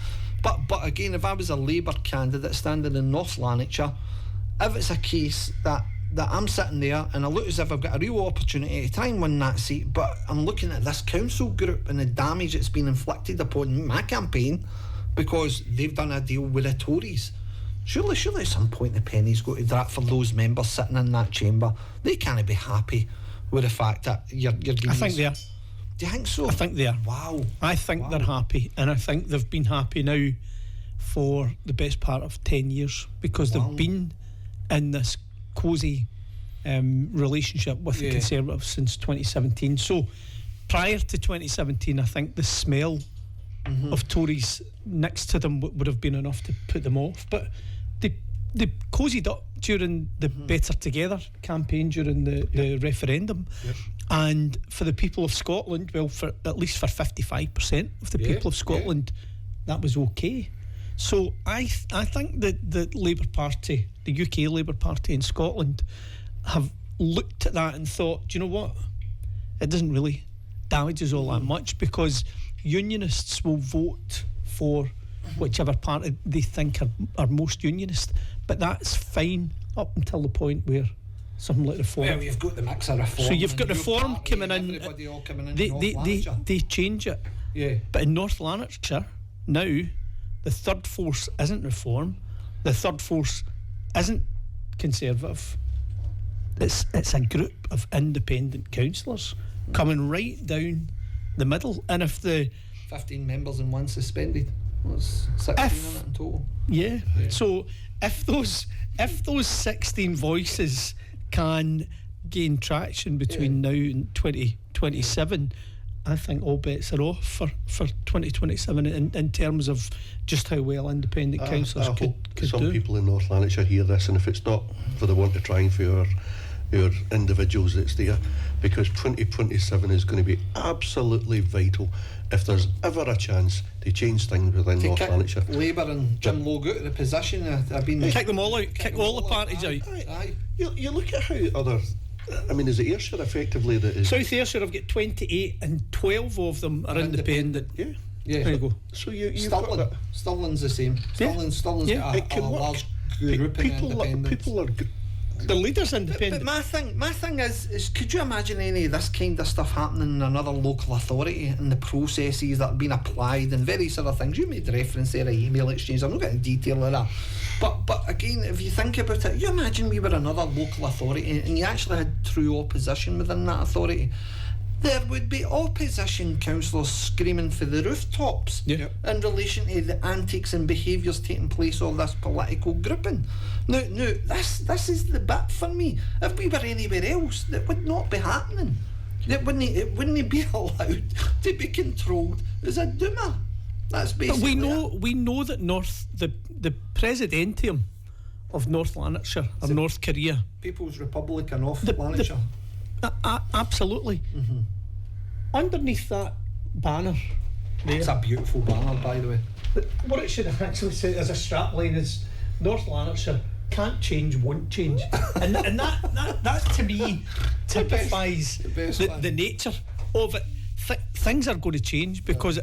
But again, if I was a Labour candidate standing in North Lanarkshire, if it's a case that I'm sitting there and I look as if I've got a real opportunity to try and win that seat, but I'm looking at this council group and the damage that's been inflicted upon my campaign because they've done a deal with the Tories, surely at some point the penny's got to drop for those members sitting in that chamber. They can't be happy with the fact that you're I think they are. Do you think so? I think they are. Wow. I think they're happy, and I think they've been happy now for the best part of 10 years, because they've been in this cosy relationship with the Conservatives since 2017. So prior to 2017, I think the smell of Tories next to them would have been enough to put them off. But they cosied up during the Better Together campaign during the referendum. And for the people of Scotland, well, for at least for 55% of the people of Scotland, that was okay. So I think that the Labour Party, the UK Labour Party in Scotland, have looked at that and thought, do you know what? It doesn't really damage us all that much, because unionists will vote for whichever party they think are most unionist. But that's fine up until the point where something like reform. Well, you've got the mix of reform. So you've got reform coming in. Everybody all coming in. They change it. Yeah. But in North Lanarkshire now, the third force isn't reform. The third force isn't Conservative. It's a group of independent councillors coming right down the middle. And if the 15 members and 1 suspended, well, it's 16 in it in total. Yeah. So if those 16 voices can gain traction between now and 2027, I think all bets are off for 2027 in terms of just how well independent councillors could some do. people in North Lanarkshire hear this, and if it's not for the want of trying for our individuals that's there, because 2027 is going to be absolutely vital if there's ever a chance to change things within North Lanarkshire. Labour and Jim Lowe out of the position. I've been kick them all out, kick all the parties out. Aye. You look at how other, I mean, is it Ayrshire effectively that is? South Ayrshire have got 28 and 12 of them are independent. Yeah. There you go. So you've Stirling. got Stirling's the same. Stirling's got a large group of independents. People are the leader's independent. But my thing is could you imagine any of this kind of stuff happening in another local authority, and the processes that have been applied and various other things? You made reference there to email exchange. I'm not getting detail of that. But again, if you think about it, you imagine we were another local authority and you actually had true opposition within that authority. There would be opposition councillors screaming for the rooftops in relation to the antics and behaviours taking place of this political grouping. Now, this is the bit for me. If we were anywhere else, that would not be happening. It wouldn't be allowed to be controlled as a Duma. That's basically. But we know that the presidentium of North Lanarkshire or North Korea, People's Republic of North Lanarkshire. Absolutely. Underneath that banner It's a beautiful banner, by the way. But what it should have actually said as a strapline is North Lanarkshire can't change, won't change. and that to me typifies the nature of it. Things are going to change because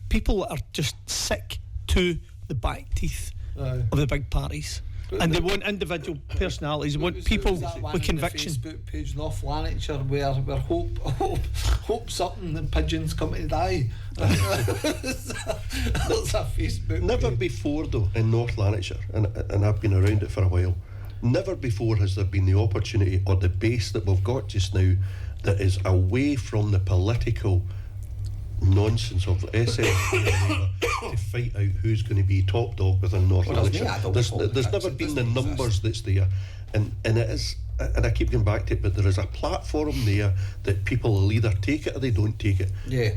people are just sick to the back teeth of the big parties. And they want individual personalities. They want people with conviction. The Facebook page North Lanarkshire where hope something and pigeons come to die. There's a Facebook Never page. before though in North Lanarkshire, and I've been around it for a while, never before has there been the opportunity or the base that we've got just now that is away from the political nonsense of SNP to fight out who's going to be top dog within North Lanarkshire. There's never been the numbers that's there, and it is, and I keep going back to it, but there is a platform there that people will either take it or they don't take it. Yeah.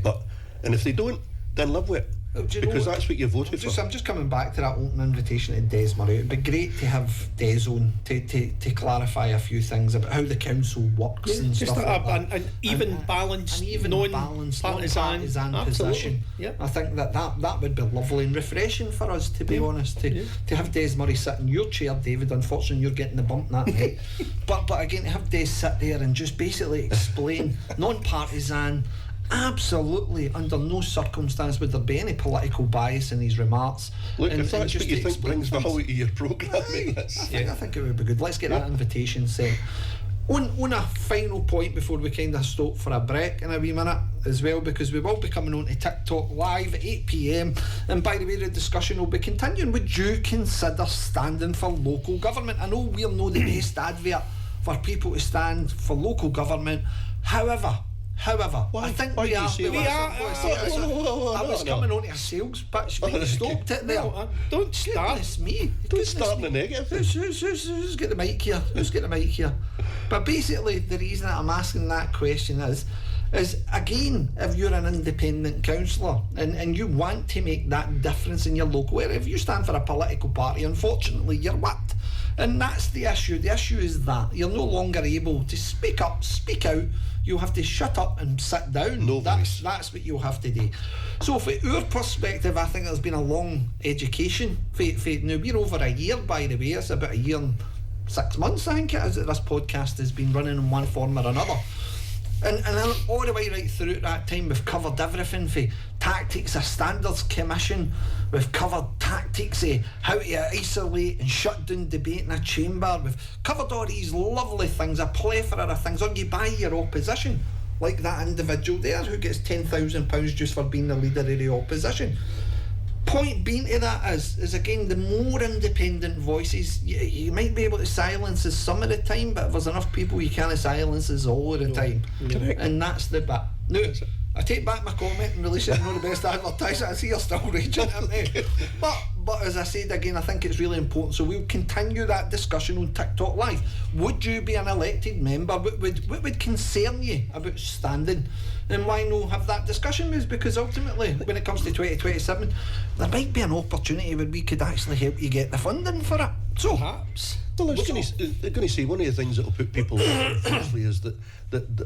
And if they don't, then live with it. Because that's what you voted for. I'm just coming back to that open invitation to Des Murray. It'd be great to have Des on to clarify a few things about how the council works and stuff like that. And even balanced, non-partisan position. Yep. I think that would be lovely and refreshing for us, to be honest, to have Des Murray sit in your chair, David. Unfortunately, you're getting the bump that night. But again, to have Des sit there and just basically explain non-partisan. Absolutely, under no circumstance would there be any political bias in his remarks. Look, if that's what you think brings value to your programme, I think it would be good. Let's get that invitation sent. On a final point before we kind of stop for a break in a wee minute as well, because we will be coming on to TikTok live at 8 p.m, and by the way the discussion will be continuing. Would you consider standing for local government? I know we're not the best advert for people to stand for local government, however, I think we are. I was coming on to a sales pitch, but you stopped it there. Don't start. Goodness me. Don't start in the negative. Who's got the mic here? But basically, the reason that I'm asking that question is again, if you're an independent councillor and you want to make that difference in your local area, if you stand for a political party, unfortunately, you're whipped. And that's the issue. The issue is that you're no longer able to speak up, speak out. You'll have to shut up and sit down. That's what you'll have to do. So from our perspective, I think there's been a long education. Now we're over a year, by the way. It's about a year and 6 months, I think it is, that this podcast has been running in one form or another. And then all the way right through that time, we've covered everything from tactics of standards commission, we've covered tactics of how to isolate and shut down debate in a chamber, we've covered all these lovely things, a plethora of things, or you buy your opposition, like that individual there who gets £10,000 just for being the leader of the opposition. Point being to that is again, the more independent voices, you might be able to silence us some of the time, but if there's enough people, you can't silence us all of the time. Correct. And that's the bit. Now, I take back my comment in relation to not the best advertising. I see you're still raging at me. But as I said again, I think it's really important. So we'll continue that discussion on TikTok Live. Would you be an elected member? What would concern you about standing? And why not have that discussion? Because ultimately, when it comes to 2027, there might be an opportunity where we could actually help you get the funding for it. So perhaps. Well, I was going to say, one of the things that will put people off, firstly, is that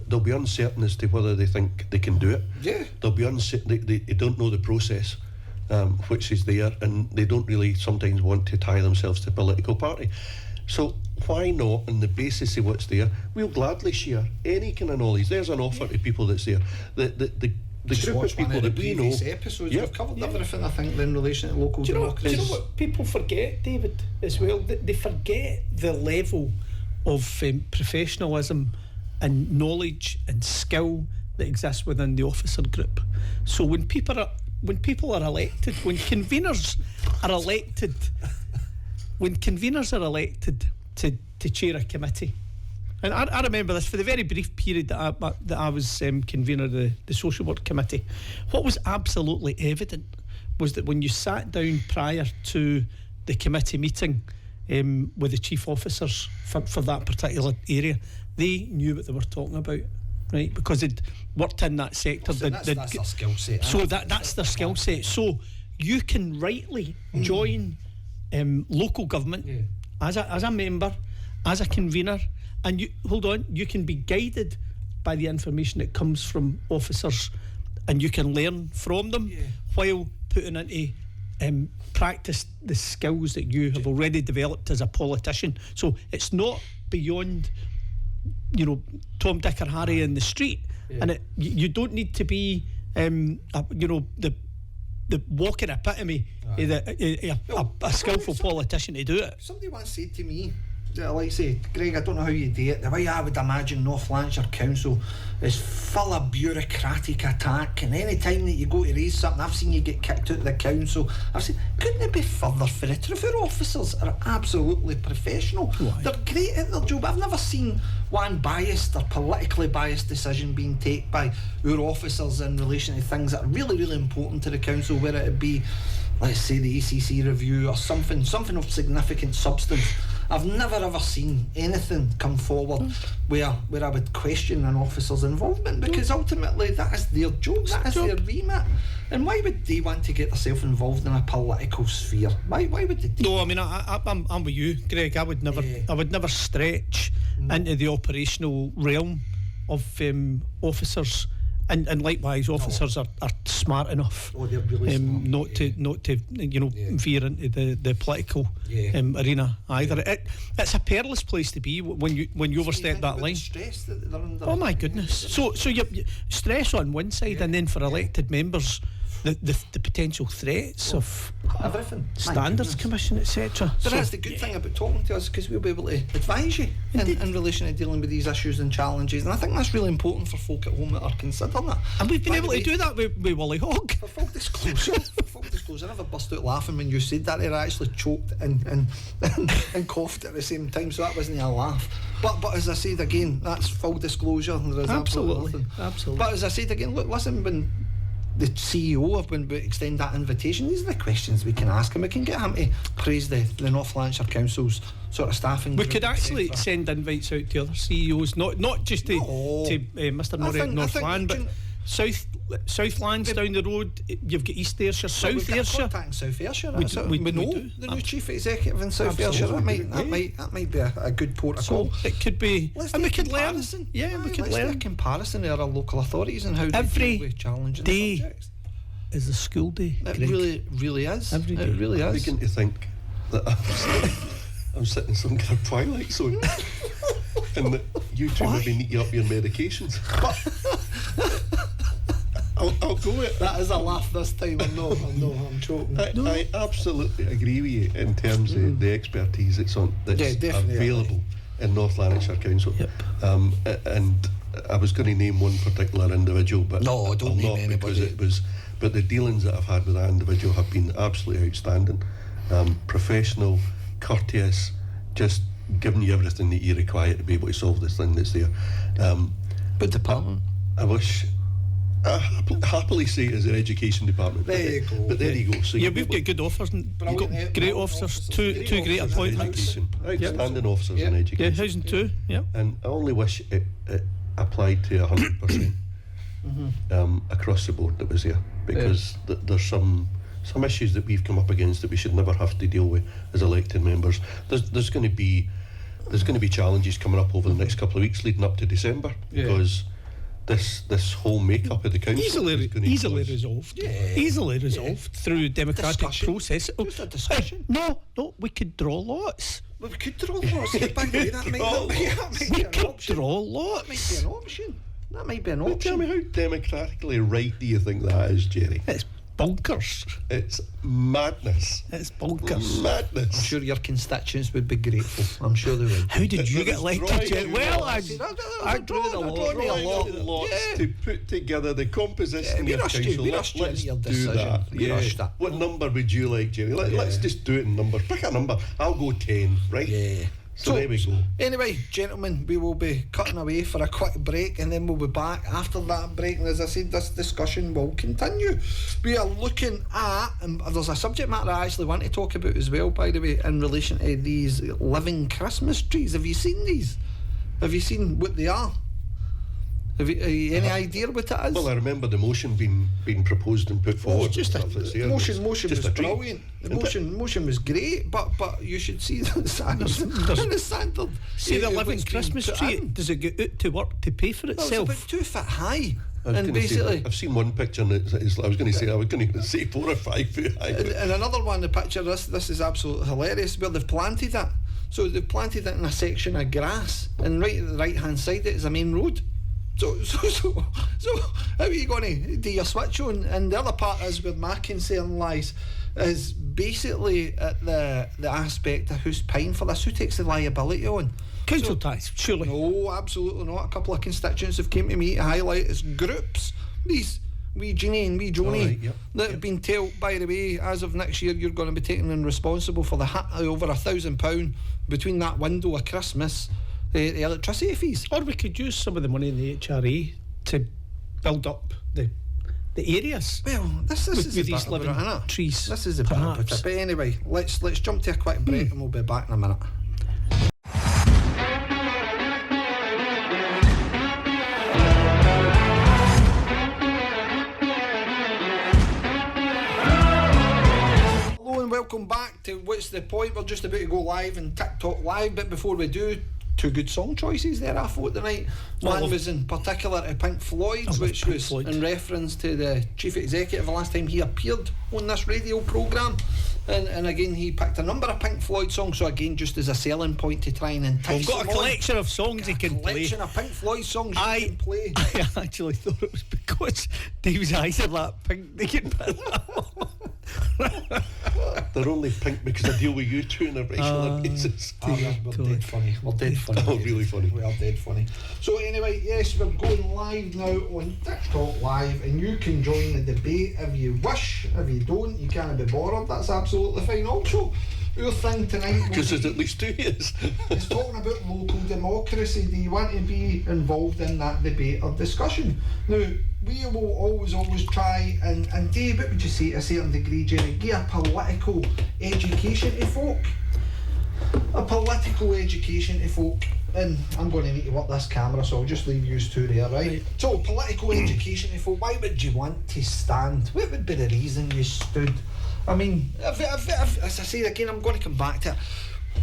they'll be uncertain as to whether they think they can do it. Yeah. They'll be uncertain. They don't know the process, which is there, and they don't really sometimes want to tie themselves to a political party. So why not, on the basis of what's there, we'll gladly share any kind of knowledge. There's an offer to people that's there. The group of people that we know. Episodes, we've covered everything, I think, in relation to local democracy. Do you know what people forget, David, as well? They forget the level of professionalism and knowledge and skill that exists within the officer group. So when people are elected, when conveners are elected to chair a committee. And I remember this for the very brief period that I was convener of the social work committee. What was absolutely evident was that when you sat down prior to the committee meeting with the chief officers for that particular area, they knew what they were talking about, right? Because they'd worked in that sector. That's their skill set. So that's their skill set. So you can rightly join local government as a member, as a convener. And you can be guided by the information that comes from officers and you can learn from them while putting into practice the skills that you have already developed as a politician. So it's not beyond, Tom, Dick or Harry in the street, and you don't need to be the walking epitome of a skillful politician to do it. Somebody once said to me, like I say, Greg, I don't know how you do it, the way I would imagine North Lanarkshire Council is full of bureaucratic attack, and any time that you go to raise something, I've seen you get kicked out of the council. I've said, couldn't it be further for it? If our officers are absolutely professional, they're great at their job. I've never seen one biased or politically biased decision being taken by our officers in relation to things that are really, really important to the council, whether it be, let's say, the ACC review or something of significant substance. I've never ever seen anything come forward where I would question an officer's involvement, because ultimately that is their job, that is their remit. And why would they want to get themselves involved in a political sphere? Why would they do No, I mean, I'm with you, Greg. I would never stretch into the operational realm of officers. And likewise, officers are smart enough they're really smart. not to veer into the political arena either. It's a perilous place to be when you overstep that line. Stress that they're under. Oh my goodness! So you stress on one side, and then for elected members, the potential threats of everything, standards commission, etc. But that's the good thing about talking to us, because we'll be able to advise you in relation to dealing with these issues and challenges, and I think that's really important for folk at home that are considering that. And we've been able to do that with Wally Hogg. For full disclosure, I never burst out laughing when you said that. I actually choked and coughed at the same time, so that wasn't a laugh. But as I said again, that's full disclosure. There is absolutely. But as I said again, look, listen, when the CEO, when we extend that invitation, these are the questions we can ask him. We can get him to praise the North Lanarkshire Council's sort of staffing. We could actually send invites out to other CEOs, not just to Mr. Murray at North Lan, but South Lands down the road. You've got East Ayrshire, South Ayrshire. South Ayrshire. We know the new chief executive in South Ayrshire. That might be a good port of call. So it could be, and we could learn. Yeah, we could learn a comparison of our local authorities and how they deal with challenging subjects. Is a school day. It really is. Every day. It really is. I begin to think that I'm sitting in some kind of twilight zone, and that you two maybe need to up your medications. I'll go with that is a laugh this time. I'm joking. I absolutely agree with you in terms of the expertise that's available in North Lanarkshire Council. Yep. And I was going to name one particular individual, but no, don't name anybody. But the dealings that I've had with that individual have been absolutely outstanding. Professional, courteous, just giving you everything that you require to be able to solve this thing that's there. But department, I wish. I happily say it as an education department. There you go. But there you go. So we've got good offers. We've got great officers. Two great appointments. Outstanding officers in education. Yeah, 1,002. Yeah. And I only wish it applied to 100% across the board that was there, because there's some issues that we've come up against that we should never have to deal with as elected members. There's going to be challenges coming up over the next couple of weeks leading up to December, because this whole make-up of the council easily resolved through democratic process. Just a discussion. No, we could draw lots. Well, we could draw lots. That might be an option. Tell me, how democratically right do you think that is, Jerry? It's bonkers. It's madness. It's bonkers. Madness. I'm sure your constituents would be grateful. I'm sure they would. How did you get elected, Jerry? Well, I drew the lots to put together the composition of your council. Let's do that. What number would you like, Jerry? Let's just do it in numbers. Pick a number. I'll go 10, right? Yeah. So there we go. Anyway, gentlemen, we will be cutting away for a quick break, and then we'll be back after that break. And as I said, this discussion will continue. We are looking at, and there's a subject matter I actually want to talk about as well, by the way, in relation to these living Christmas trees. Have you seen these? Have you seen what they are? Have you any idea what it is? Well, I remember the motion being proposed and put forward. The motion was brilliant. The motion was great, but you should see the standard. See the living Christmas tree. Does it get out to work to pay for itself? It's about 2 foot high. And basically, I've seen one picture, and I was going to say 4 or 5 foot high. And another one, the picture. This is absolutely hilarious. Where they've planted it. So they've planted it in a section of grass, and right at the right hand side it is a main road. So how are you going to do your switch on? And the other part is where my concern lies, is basically at the aspect of who's paying for this, who takes the liability on. Council tax, surely. No, absolutely not. A couple of constituents have came to me to highlight as groups. These wee Ginny and wee Joni that have been told, by the way, as of next year you're going to be taken and responsible for the over £1,000 between that window of Christmas, the electricity fees. Or we could use some of the money in the HRA to build up the areas. Well, this is with the these bit living about it, innit? trees. This is the bit about it. But anyway, let's jump to a quick break and we'll be back in a minute. Welcome back to What's the Point. We're just about to go live in TikTok Live, but before we do, 2 good song choices there I thought tonight. One was in particular to Pink Floyd, which was in reference to the chief executive the last time he appeared on this radio programme, and again he picked a number of Pink Floyd songs, so again just as a selling point to try and entice. We've got a collection of songs he can play. A collection of Pink Floyd songs he can play. I actually thought it was because Dave's eyes are that pink they can put They're only pink because I deal with you two on a regular basis. We're dead funny. We're dead funny. Oh, really funny. We are dead funny. So anyway, yes, we're going live now on TikTok Live, and you can join the debate if you wish. If you don't, you can't be bothered. That's absolutely fine. Also, our thing tonight, because there's at least 2 years, is talking about local democracy. Do you want to be involved in that debate or discussion? Now, we will always try and Dave, what would you say to a certain degree, Jenny, give a political education to folk. A political education to folk. And I'm going to need to work this camera, so I'll just leave you two there, right? So, political education to folk. Why would you want to stand? What would be the reason you stood? I mean, if, as I say again, I'm going to come back to it.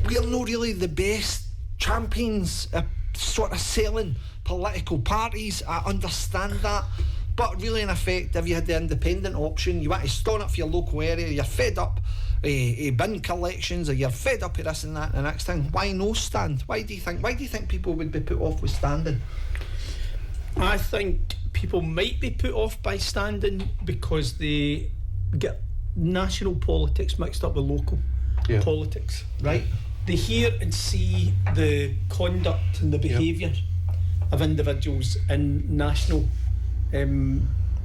We're not really the best champions of sort of selling political parties. I understand that. But really, in effect, if you had the independent option, you want to stand up for your local area, you're fed up bin collections, or you're fed up of this and that and the next thing, why no stand? Why do you think people would be put off with standing? I think people might be put off by standing because they get national politics mixed up with local politics. Right. They hear and see the conduct and the behaviour of individuals in national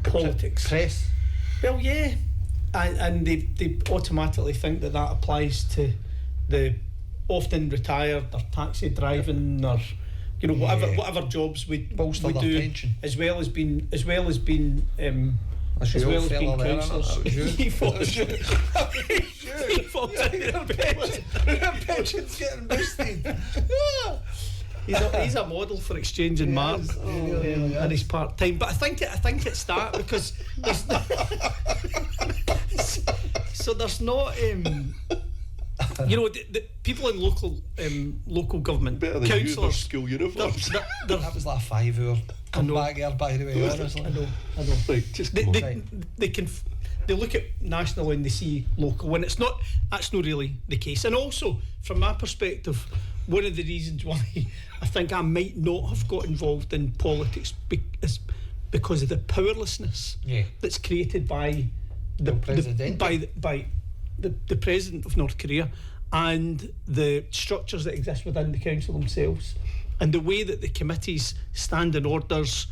politics. Press. Well, yeah. And they automatically think that applies to the often retired or taxi driving or whatever jobs we do, pension. as well as being councillors. Pension's getting boosted. He's a model for exchanging mark, and he's part time. But I think it's that because there's not the people in local government, better than councillors, school uniforms. That was like a 5-hour comeback here, by the way. Honestly, I know. Right, just they look at national and they see local, when that's not really the case. And also, from my perspective, one of the reasons why I think I might not have got involved in politics is because of the powerlessness that's created by the president of North Korea and the structures that exist within the council themselves, and the way that the committees, standing orders,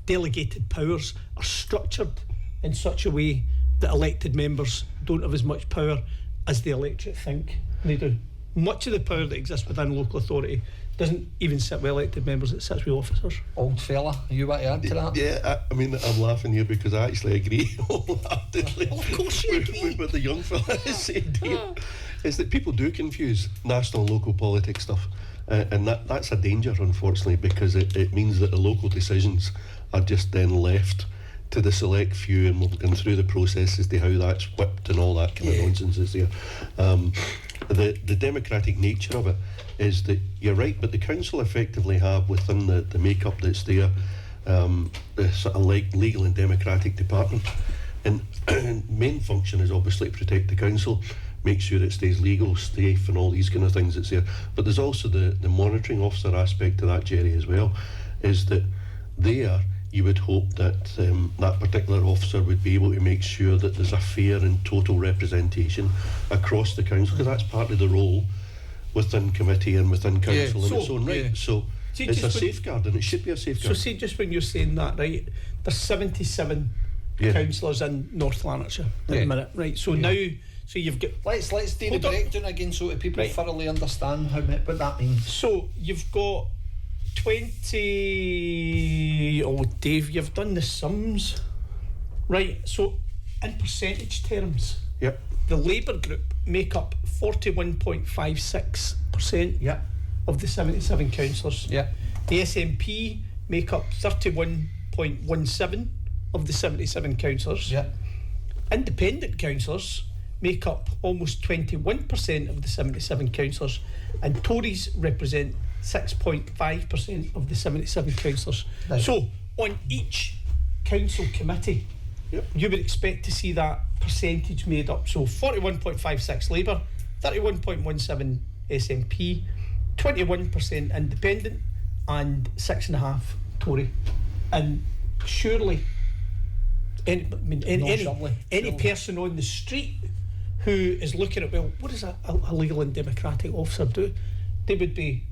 delegated powers are structured in such a way that elected members don't have as much power as the electorate think they do. Much of the power that exists within local authority doesn't even sit with elected members, it sits with officers. Old fella, you want to add to that? Yeah, I mean, I'm laughing here because I actually agree wholeheartedly. Of course you agree. With what the young fella is saying here, is that people do confuse national and local politics stuff. And that's a danger, unfortunately, because it means that the local decisions are just then left to the select few, and we'll go through the processes to how that's whipped and all that kind of nonsense is there. The democratic nature of it is that you're right, but the council effectively have within the makeup that's there the sort of legal and democratic department. And main function is obviously to protect the council, make sure it stays legal, safe, and all these kind of things that's there. But there's also the monitoring officer aspect to that, Jerry, as well, is that there you would hope that that particular officer would be able to make sure that there's a fair and total representation across the council, because that's part of the role within committee and within council in its own right. So it's a safeguard, and it should be a safeguard. So see, just when you're saying that, right, there's 77 councillors in North Lanarkshire at the minute, right? So now, so you've got... Let's do the breakdown again so that people thoroughly understand what that means. So you've got 20... Oh, Dave, you've done the sums. Right, so in percentage terms, the Labour group make up 41.56% of the 77 councillors. The SNP make up 31.17% of the 77 councillors. Independent councillors make up almost 21% of the 77 councillors, and Tories represent 6.5% of the 77 councillors. So on each council committee, you would expect to see that percentage made up. So 41.56 Labour, 31.17 SNP, 21% Independent, and 6.5 Tory. And surely any person on the street who is looking at, well, what does a legal and democratic officer do? They would be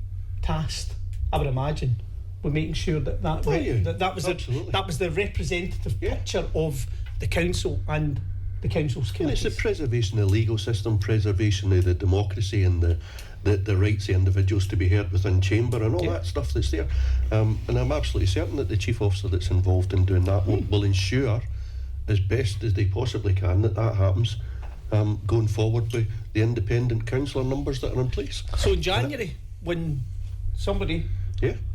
tasked, I would imagine, with making sure that was the representative picture of the council and the council's committees. It's the preservation of the legal system, preservation of the democracy, and the rights of individuals to be heard within chamber, and all that stuff that's there. And I'm absolutely certain that the chief officer that's involved in doing that will ensure, as best as they possibly can, that happens going forward with the independent councillor numbers that are in place. So in January, when somebody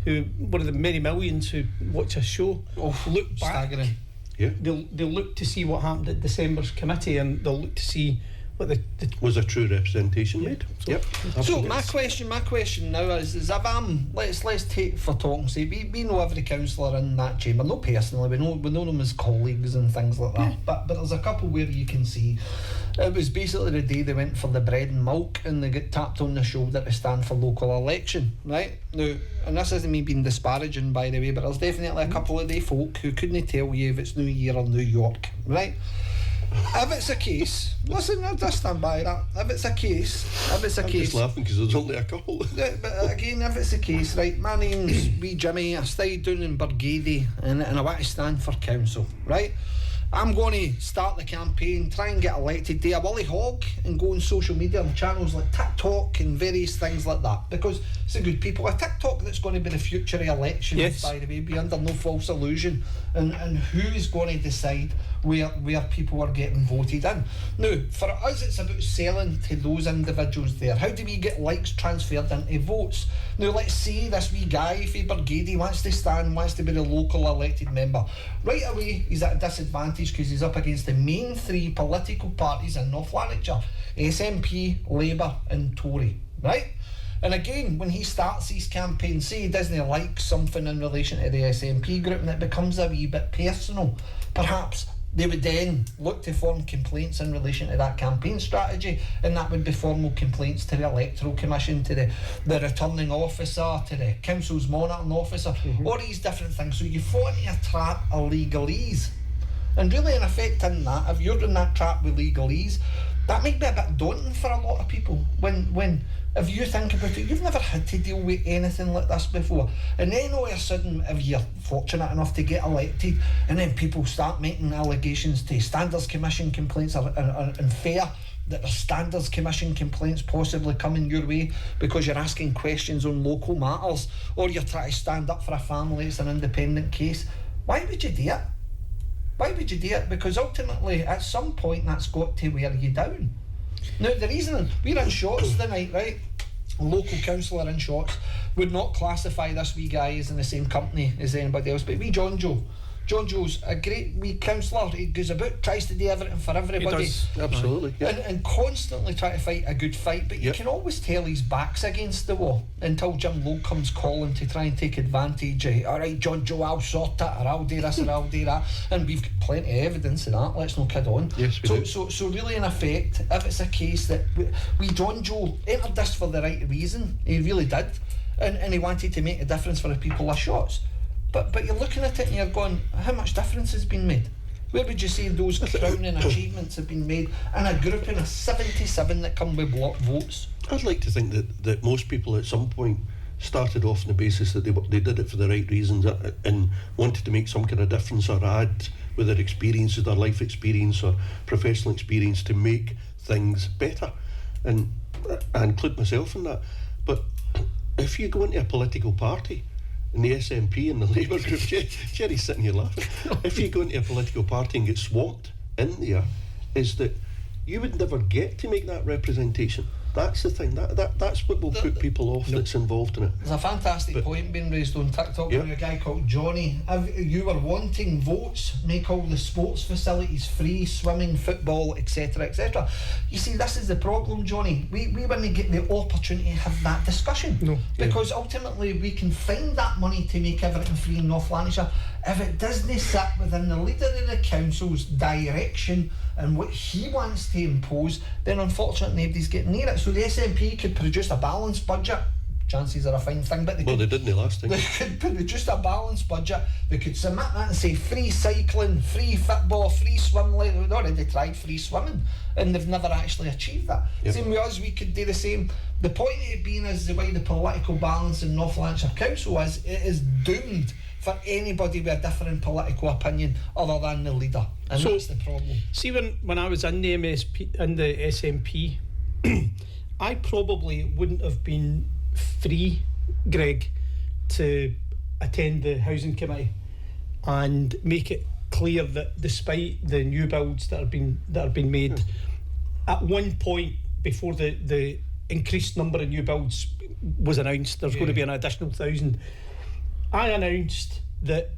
who, one of the many millions who watch a show, look back, staggering. They'll look to see what happened at December's committee, and they'll look to see what the was a true representation made. So my question now is if let's take, for talking sake, we know every councillor in that chamber, not personally, we know them as colleagues and things like that, but there's a couple where you can see it was basically the day they went for the bread and milk and they get tapped on the shoulder to stand for local election, right? Now, and this isn't me being disparaging, by the way, but there's definitely a couple of they folk who couldn't tell you if it's New Year or New York, right? If it's a case, listen, I'll just stand by that. If it's a case, I'm just laughing because there's only a couple. But again, if it's a case, right, my name's wee Jimmy, I stay down in Burgady, and I want to stand for council, right? I'm going to start the campaign, try and get elected, do a willy hog and go on social media and channels like TikTok and various things like that, because it's a good people. A TikTok that's going to be the future of elections, by the way, be under no false illusion, and who is going to decide where people are getting voted in. Now, for us, it's about selling to those individuals there. How do we get likes transferred into votes? Now, let's say this wee guy from Burgady wants to be the local elected member. Right away, he's at a disadvantage because he's up against the main three political parties in North Lanarkshire: SNP, Labour and Tory, right? And again, when he starts his campaign, say he doesn't like something in relation to the SNP group and it becomes a wee bit personal, perhaps they would then look to form complaints in relation to that campaign strategy, and that would be formal complaints to the Electoral Commission, to the returning officer, to the council's monitoring officer, all these different things. So you fall into a trap of legalese. And really, in effect, in that, if you're in that trap with legalese, that might be a bit daunting for a lot of people. When if you think about it, you've never had to deal with anything like this before, and then all of a sudden, if you're fortunate enough to get elected, and then people start making allegations to Standards Commission complaints are unfair, that there's Standards Commission complaints possibly coming your way because you're asking questions on local matters, or you're trying to stand up for a family, it's an independent case. Why would you do it? Why would you do it? Because ultimately, at some point, that's got to wear you down. Now, the reason we're in Shotts tonight, right? A local councillor in Shotts would not classify this wee guy as in the same company as anybody else, but wee John Joe John Joe's a great wee councillor. He goes about, tries to do everything for everybody. He does. Absolutely. Yeah. And constantly try to fight a good fight, but you can always tell his back's against the wall until Jim Lowe comes calling to try and take advantage of, alright John Joe, I'll sort it, or I'll do this or I'll do that, and we've got plenty of evidence of that, let's not kid on. Yes, we do. So really in effect, if it's a case that we John Joe entered this for the right reason, he really did, and he wanted to make a difference for the people of Shotts. But you're looking at it and you're going, how much difference has been made? Where would you say those crowning achievements have been made in a grouping of 77 that come with block votes? I'd like to think that most people at some point started off on the basis that they did it for the right reasons and wanted to make some kind of difference or add with their experience, with their life experience or professional experience to make things better. And I include myself in that. But if you go into a political party, in the SNP and the Labour group, Jerry's sitting here laughing. If you go into a political party and get swamped in there, is that you would never get to make that representation. That's the thing. That's what will put people off that's involved in it. There's a fantastic point being raised on TikTok by a guy called Johnny. If you were wanting votes, make all the sports facilities free, swimming, football, etc., etc. You see, this is the problem, Johnny. We wouldn't get the opportunity to have that discussion. Because ultimately we can find that money to make everything free in North Lanarkshire. If it doesn't sit within the leader of the council's direction and what he wants to impose, then unfortunately nobody's getting near it. So the SNP could produce a balanced budget. Chances are a fine thing, but they didn't last time. They could produce a balanced budget. They could submit that and say free cycling, free football, free swimming. They've already tried free swimming and they've never actually achieved that. Same with us, we could do the same. The point of it being is the way the political balance in North Lanarkshire Council is, it is doomed for anybody with a different political opinion other than the leader, and so that's the problem. See, when I was in the SNP, I probably wouldn't have been free, Greg, to attend the housing committee and make it clear that despite the new builds that have been made, at one point before the increased number of new builds was announced, there's going to be an additional 1,000. I announced that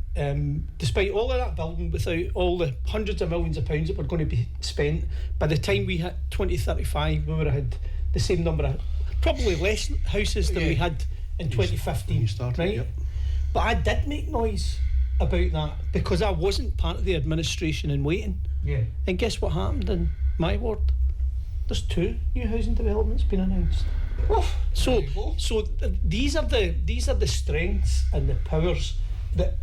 despite all of that building, without all the hundreds of millions of pounds that were going to be spent, by the time we hit 2035 we would have had the same number of, probably less houses than we had in 2015, right? Yep. But I did make noise about that because I wasn't part of the administration in waiting. And guess what happened in my ward? There's 2 new housing developments been announced. So these are the strengths and the powers that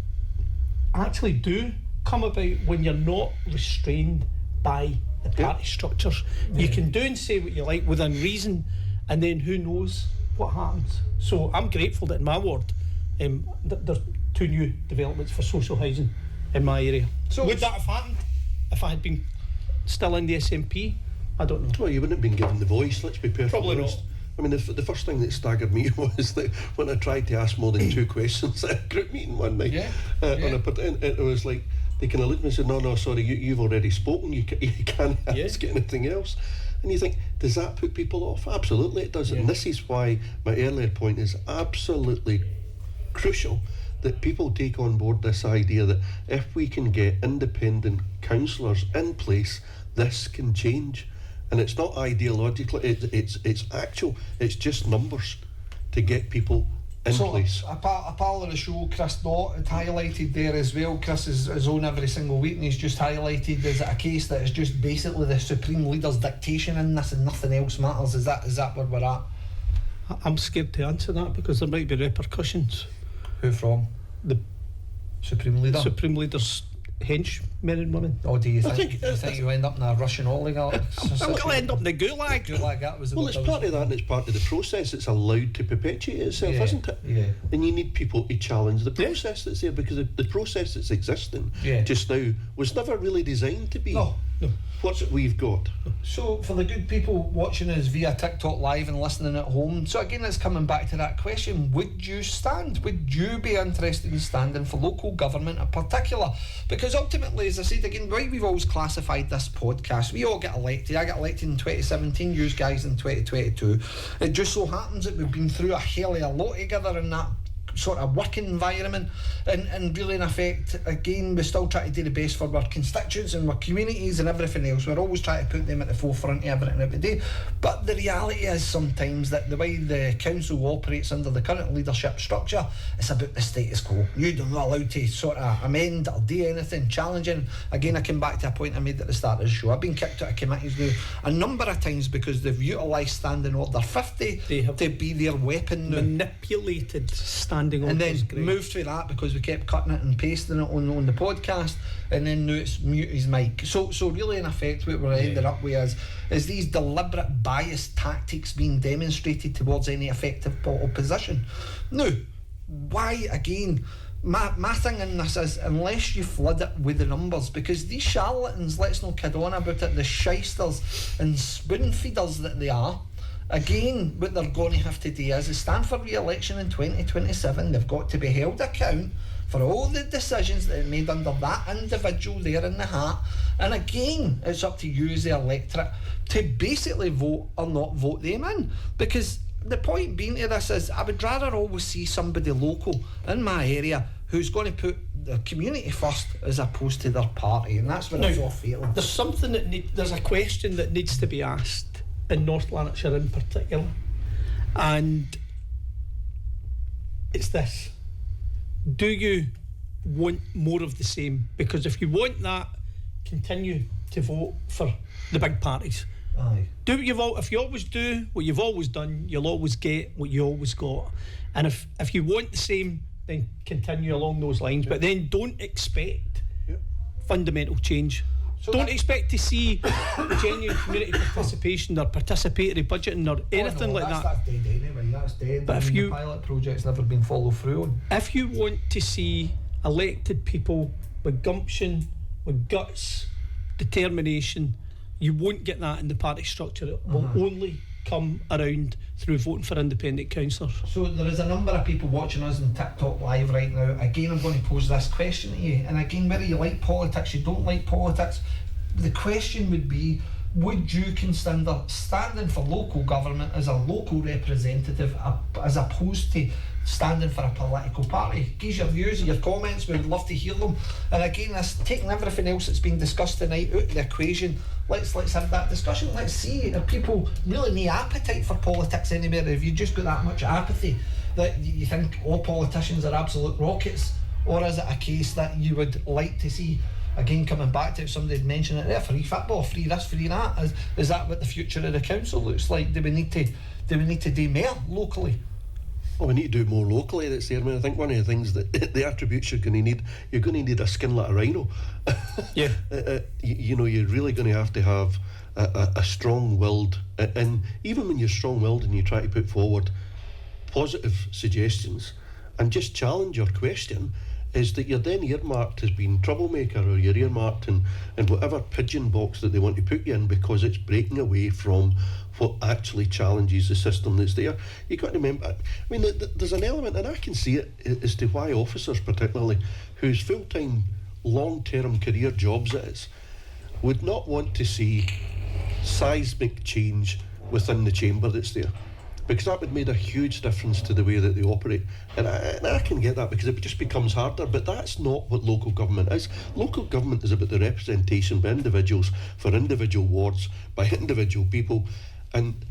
actually do come about when you're not restrained by the party structures. You can do and say what you like within reason, and then who knows what happens. So I'm grateful that in my ward there's 2 new developments for social housing in my area. So would that have happened if I had been still in the SNP? I don't know. Well, you wouldn't have been given the voice, let's be perfectly Probably honest. Not. I mean, the first thing that staggered me was that when I tried to ask more than 2 questions at a group meeting one night, it was like, they kind of looked at me and said, no, sorry, you've already spoken, you can't ask anything else. And you think, does that put people off? Absolutely it does. And this is why my earlier point is absolutely crucial, that people take on board this idea that if we can get independent councillors in place, this can change. And it's not ideological, it's actual, it's just numbers to get people in place. A part of the show, Chris Dott had highlighted there as well. Chris is on every single week and he's just highlighted, is it a case that it's just basically the Supreme Leader's dictation in this and nothing else matters? Is that where we're at? I'm scared to answer that because there might be repercussions. Who from? The Supreme Leader? Supreme Leader's henchmen and women. Oh, do you think you end up in a Russian oligarch? I'm going to end up in the gulag. That was the well, it's part of that and it's part of the process. It's allowed to perpetuate itself, isn't it? And you need people to challenge the process that's there, because the process that's existing just now was never really designed to be what we've got. So for the good people watching us via TikTok live and listening at home, so again it's coming back to that question, would you stand? Would you be interested in standing for local government in particular? Because ultimately, as I said again, right, we've always classified this podcast, we all get elected. I got elected in 2017, you guys in 2022. It just so happens that we've been through a hell of a lot together in that sort of working environment, and really in effect, again, we still try to do the best for our constituents and our communities and everything else. We're always trying to put them at the forefront of everything every day. But the reality is sometimes that the way the council operates under the current leadership structure, it's about the status quo. You're not allowed to sort of amend or do anything challenging. Again, I came back to a point I made at the start of the show. I've been kicked out of committees now a number of times because they've utilised Standing Order 50 to be their weapon now. Manipulated Standing Order. And then moved to that because we kept cutting it and pasting it on the podcast, and then now it's mute his mic. So really in effect what we're ending up with is these deliberate bias tactics being demonstrated towards any effective opposition. Now, why again? My thing in this is, unless you flood it with the numbers, because these charlatans, let's not kid on about it, the shysters and spoon feeders that they are, again, what they're going to have to do is stand for re-election in 2027. They've got to be held account for all the decisions that they made under that individual there in the hat. And again, it's up to you as the electorate to basically vote or not vote them in, because the point being to this is, I would rather always see somebody local in my area who's going to put the community first as opposed to their party, and that's what it's all feeling. There's something there's a question that needs to be asked in North Lanarkshire in particular, and it's this: do you want more of the same? Because if you want that, continue to vote for the big parties. Aye. Do what if you always do what you've always done, you'll always get what you always got. And if you want the same, then continue along those lines. But then don't expect fundamental change. So don't expect to see genuine community participation or participatory budgeting or anything like that. That's dead anyway. That's dead. But if the pilot project's never been followed through on. If you want to see elected people with gumption, with guts, determination, you won't get that in the party structure. It will only come around through voting for independent councillors. So there is a number of people watching us on TikTok live right now. Again, I'm going to pose this question to you, and again, whether you like politics, you don't like politics, the question would be, would you consider standing for local government as a local representative as opposed to standing for a political party? Give your views and your comments, we would love to hear them. And again, that's taking everything else that's been discussed tonight out of the equation. Let's have that discussion. Let's see if people really need appetite for politics anywhere. If you just got that much apathy that you think all politicians are absolute rockets, or is it a case that you would like to see, again coming back to it, somebody had mentioned it there, free football, free this, free that? Is that what the future of the council looks like? Do we need to do more locally? Well, we need to do more locally. That's there. I mean, I think one of the things that the attributes you're going to need a skin like a rhino. Yeah. You're really going to have a strong-willed, and even when you're strong-willed and you try to put forward positive suggestions and just challenge your question, is that you're then earmarked as being troublemaker, or you're earmarked in whatever pigeon box that they want to put you in, because it's breaking away from what actually challenges the system that's there. You've got to remember, I mean, there's an element, and I can see it, as to why officers particularly, whose full-time, long-term career jobs it is, would not want to see seismic change within the chamber that's there. Because that would make a huge difference to the way that they operate. And I can get that, because it just becomes harder, but that's not what local government is. Local government is about the representation by individuals, for individual wards, by individual people. And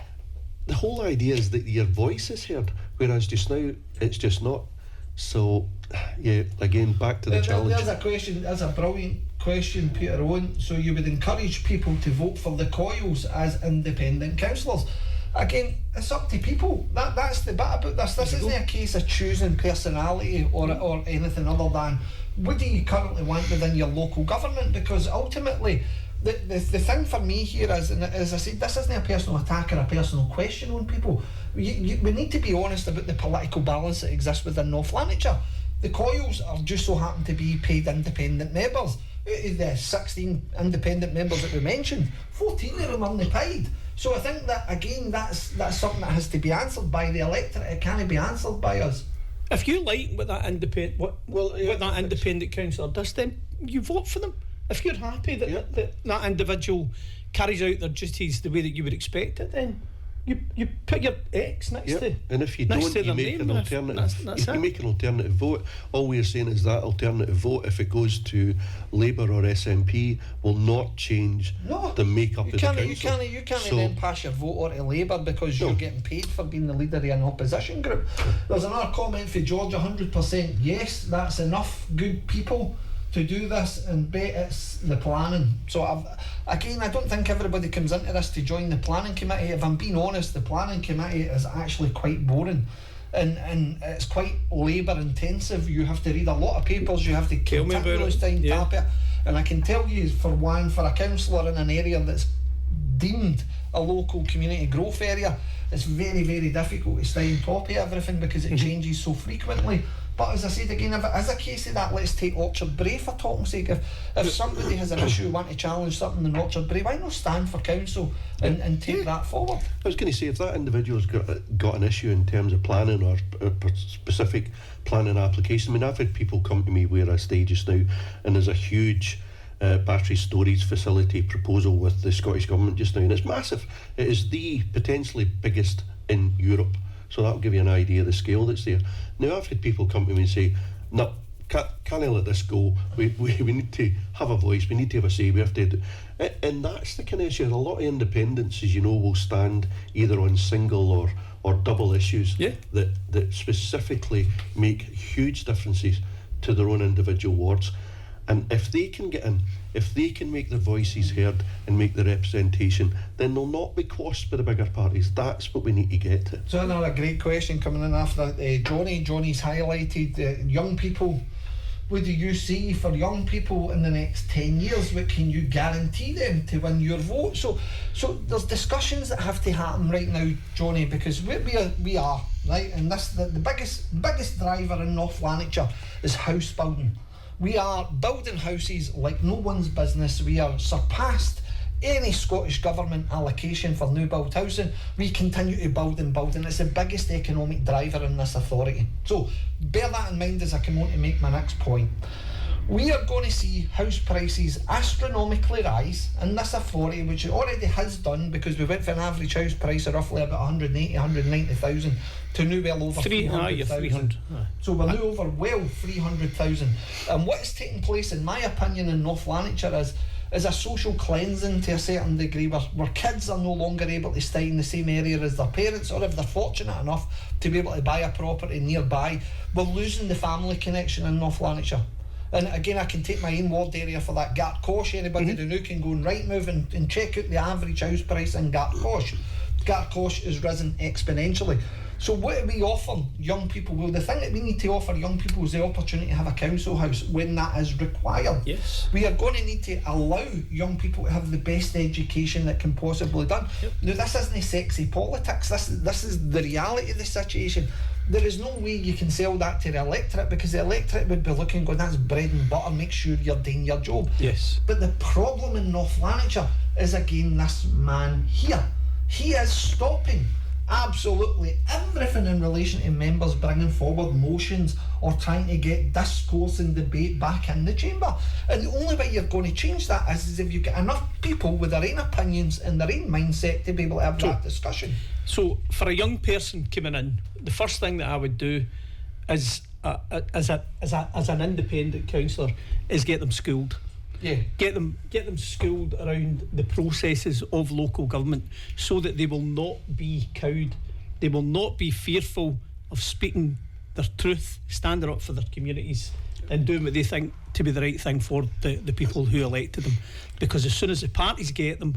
the whole idea is that your voice is heard, whereas just now, it's just not. So, yeah, again, back to the challenge. There's a brilliant question, Peter Owen. So you would encourage people to vote for the Coils as independent councillors. Again, it's up to people. That's the bit about this. This isn't a case of choosing personality or anything other than what do you currently want within your local government? Because ultimately, the thing for me here is, and as I said, this isn't a personal attack or a personal question on people. We need to be honest about the political balance that exists within North Lanarkshire. The Coils are just so happen to be paid independent members. Out of the 16 independent members that we mentioned, 14 of them aren't paid. So I think that, again, that's something that has to be answered by the electorate. It can't be answered by us. If you like what that independent councillor does, then you vote for them. If you're happy that individual carries out their duties the way that you would expect it, then You put your X next to. And if you next don't, to you make an alternative. That's You make an alternative vote. All we're saying is that alternative vote, if it goes to Labour or SNP, will not change the make-up of the council. You can't then pass your vote or to Labour because you're getting paid for being the leader of an opposition group. There's another comment for George. 100% yes, that's enough good people to do this, and bet it's the planning. So I don't think everybody comes into this to join the planning committee. If I'm being honest, the planning committee is actually quite boring, and it's quite labour intensive. You have to read a lot of papers, you have to continuously tap it, and I can tell you for a councillor in an area that's deemed a local community growth area, it's very, very difficult to stay on top of everything because it changes so frequently. But as I said again, if it is a case of that, let's take Orchard Brae for talking's sake. If somebody has an issue, want to challenge something in Orchard Brae, why not stand for council and take that forward? I was going to say, if that individual's got an issue in terms of planning or a specific planning application, I mean, I've had people come to me where I stay just now, and there's a huge battery storage facility proposal with the Scottish Government just now, and it's massive. It is the potentially biggest in Europe. So that'll give you an idea of the scale that's there. Now, I've had people come to me and say, no, can't I let this go? We need to have a voice, we need to have a say, we have to do. And that's the kind of issue. A lot of independents, as you know, will stand either on single or double issues that specifically make huge differences to their own individual wards. And if they can get in, if they can make their voices heard and make the representation, then they'll not be quashed by the bigger parties. That's what we need to get to. So another great question coming in after Johnny's highlighted young people. What do you see for young people in the next 10 years? What can you guarantee them to win your vote? So there's discussions that have to happen right now, Johnny, because we are right, and this the biggest driver in North Lanarkshire is house building. We are building houses like no one's business. We are surpassed any Scottish Government allocation for new build housing. We continue to build and build, and it's the biggest economic driver in this authority. So bear that in mind as I come on to make my next point. We are going to see house prices astronomically rise in this authority, which it already has done, because we went for an average house price of roughly about 190,000 to now well over 300,000. So we're now over 300,000. And what is taking place, in my opinion, in North Lanarkshire is a social cleansing to a certain degree, where kids are no longer able to stay in the same area as their parents, or if they're fortunate enough to be able to buy a property nearby, we're losing the family connection in North Lanarkshire. And again, I can take my own ward area for that. Gartcosh, anybody who now can go and Rightmove and check out the average house price in Gartcosh. Gartcosh has risen exponentially. So what do we offer young people? Well, the thing that we need to offer young people is the opportunity to have a council house when that is required. Yes. We are going to need to allow young people to have the best education that can possibly be done. Yep. Now, this isn't sexy politics. This is the reality of the situation. There is no way you can sell that to the electorate, because the electorate would be looking, going, that's bread and butter, make sure you're doing your job. Yes. But the problem in North Lanarkshire is, again, this man here. He is stopping absolutely everything in relation to members bringing forward motions or trying to get discourse and debate back in the chamber. And the only way you're going to change that is if you get enough people with their own opinions and their own mindset to be able to have that discussion. So for a young person coming in, the first thing that I would do is as an independent councillor is get them schooled. Yeah. Get them schooled around the processes of local government, so that they will not be cowed, they will not be fearful of speaking their truth, standing up for their communities and doing what they think to be the right thing for the people who elected them. Because as soon as the parties get them,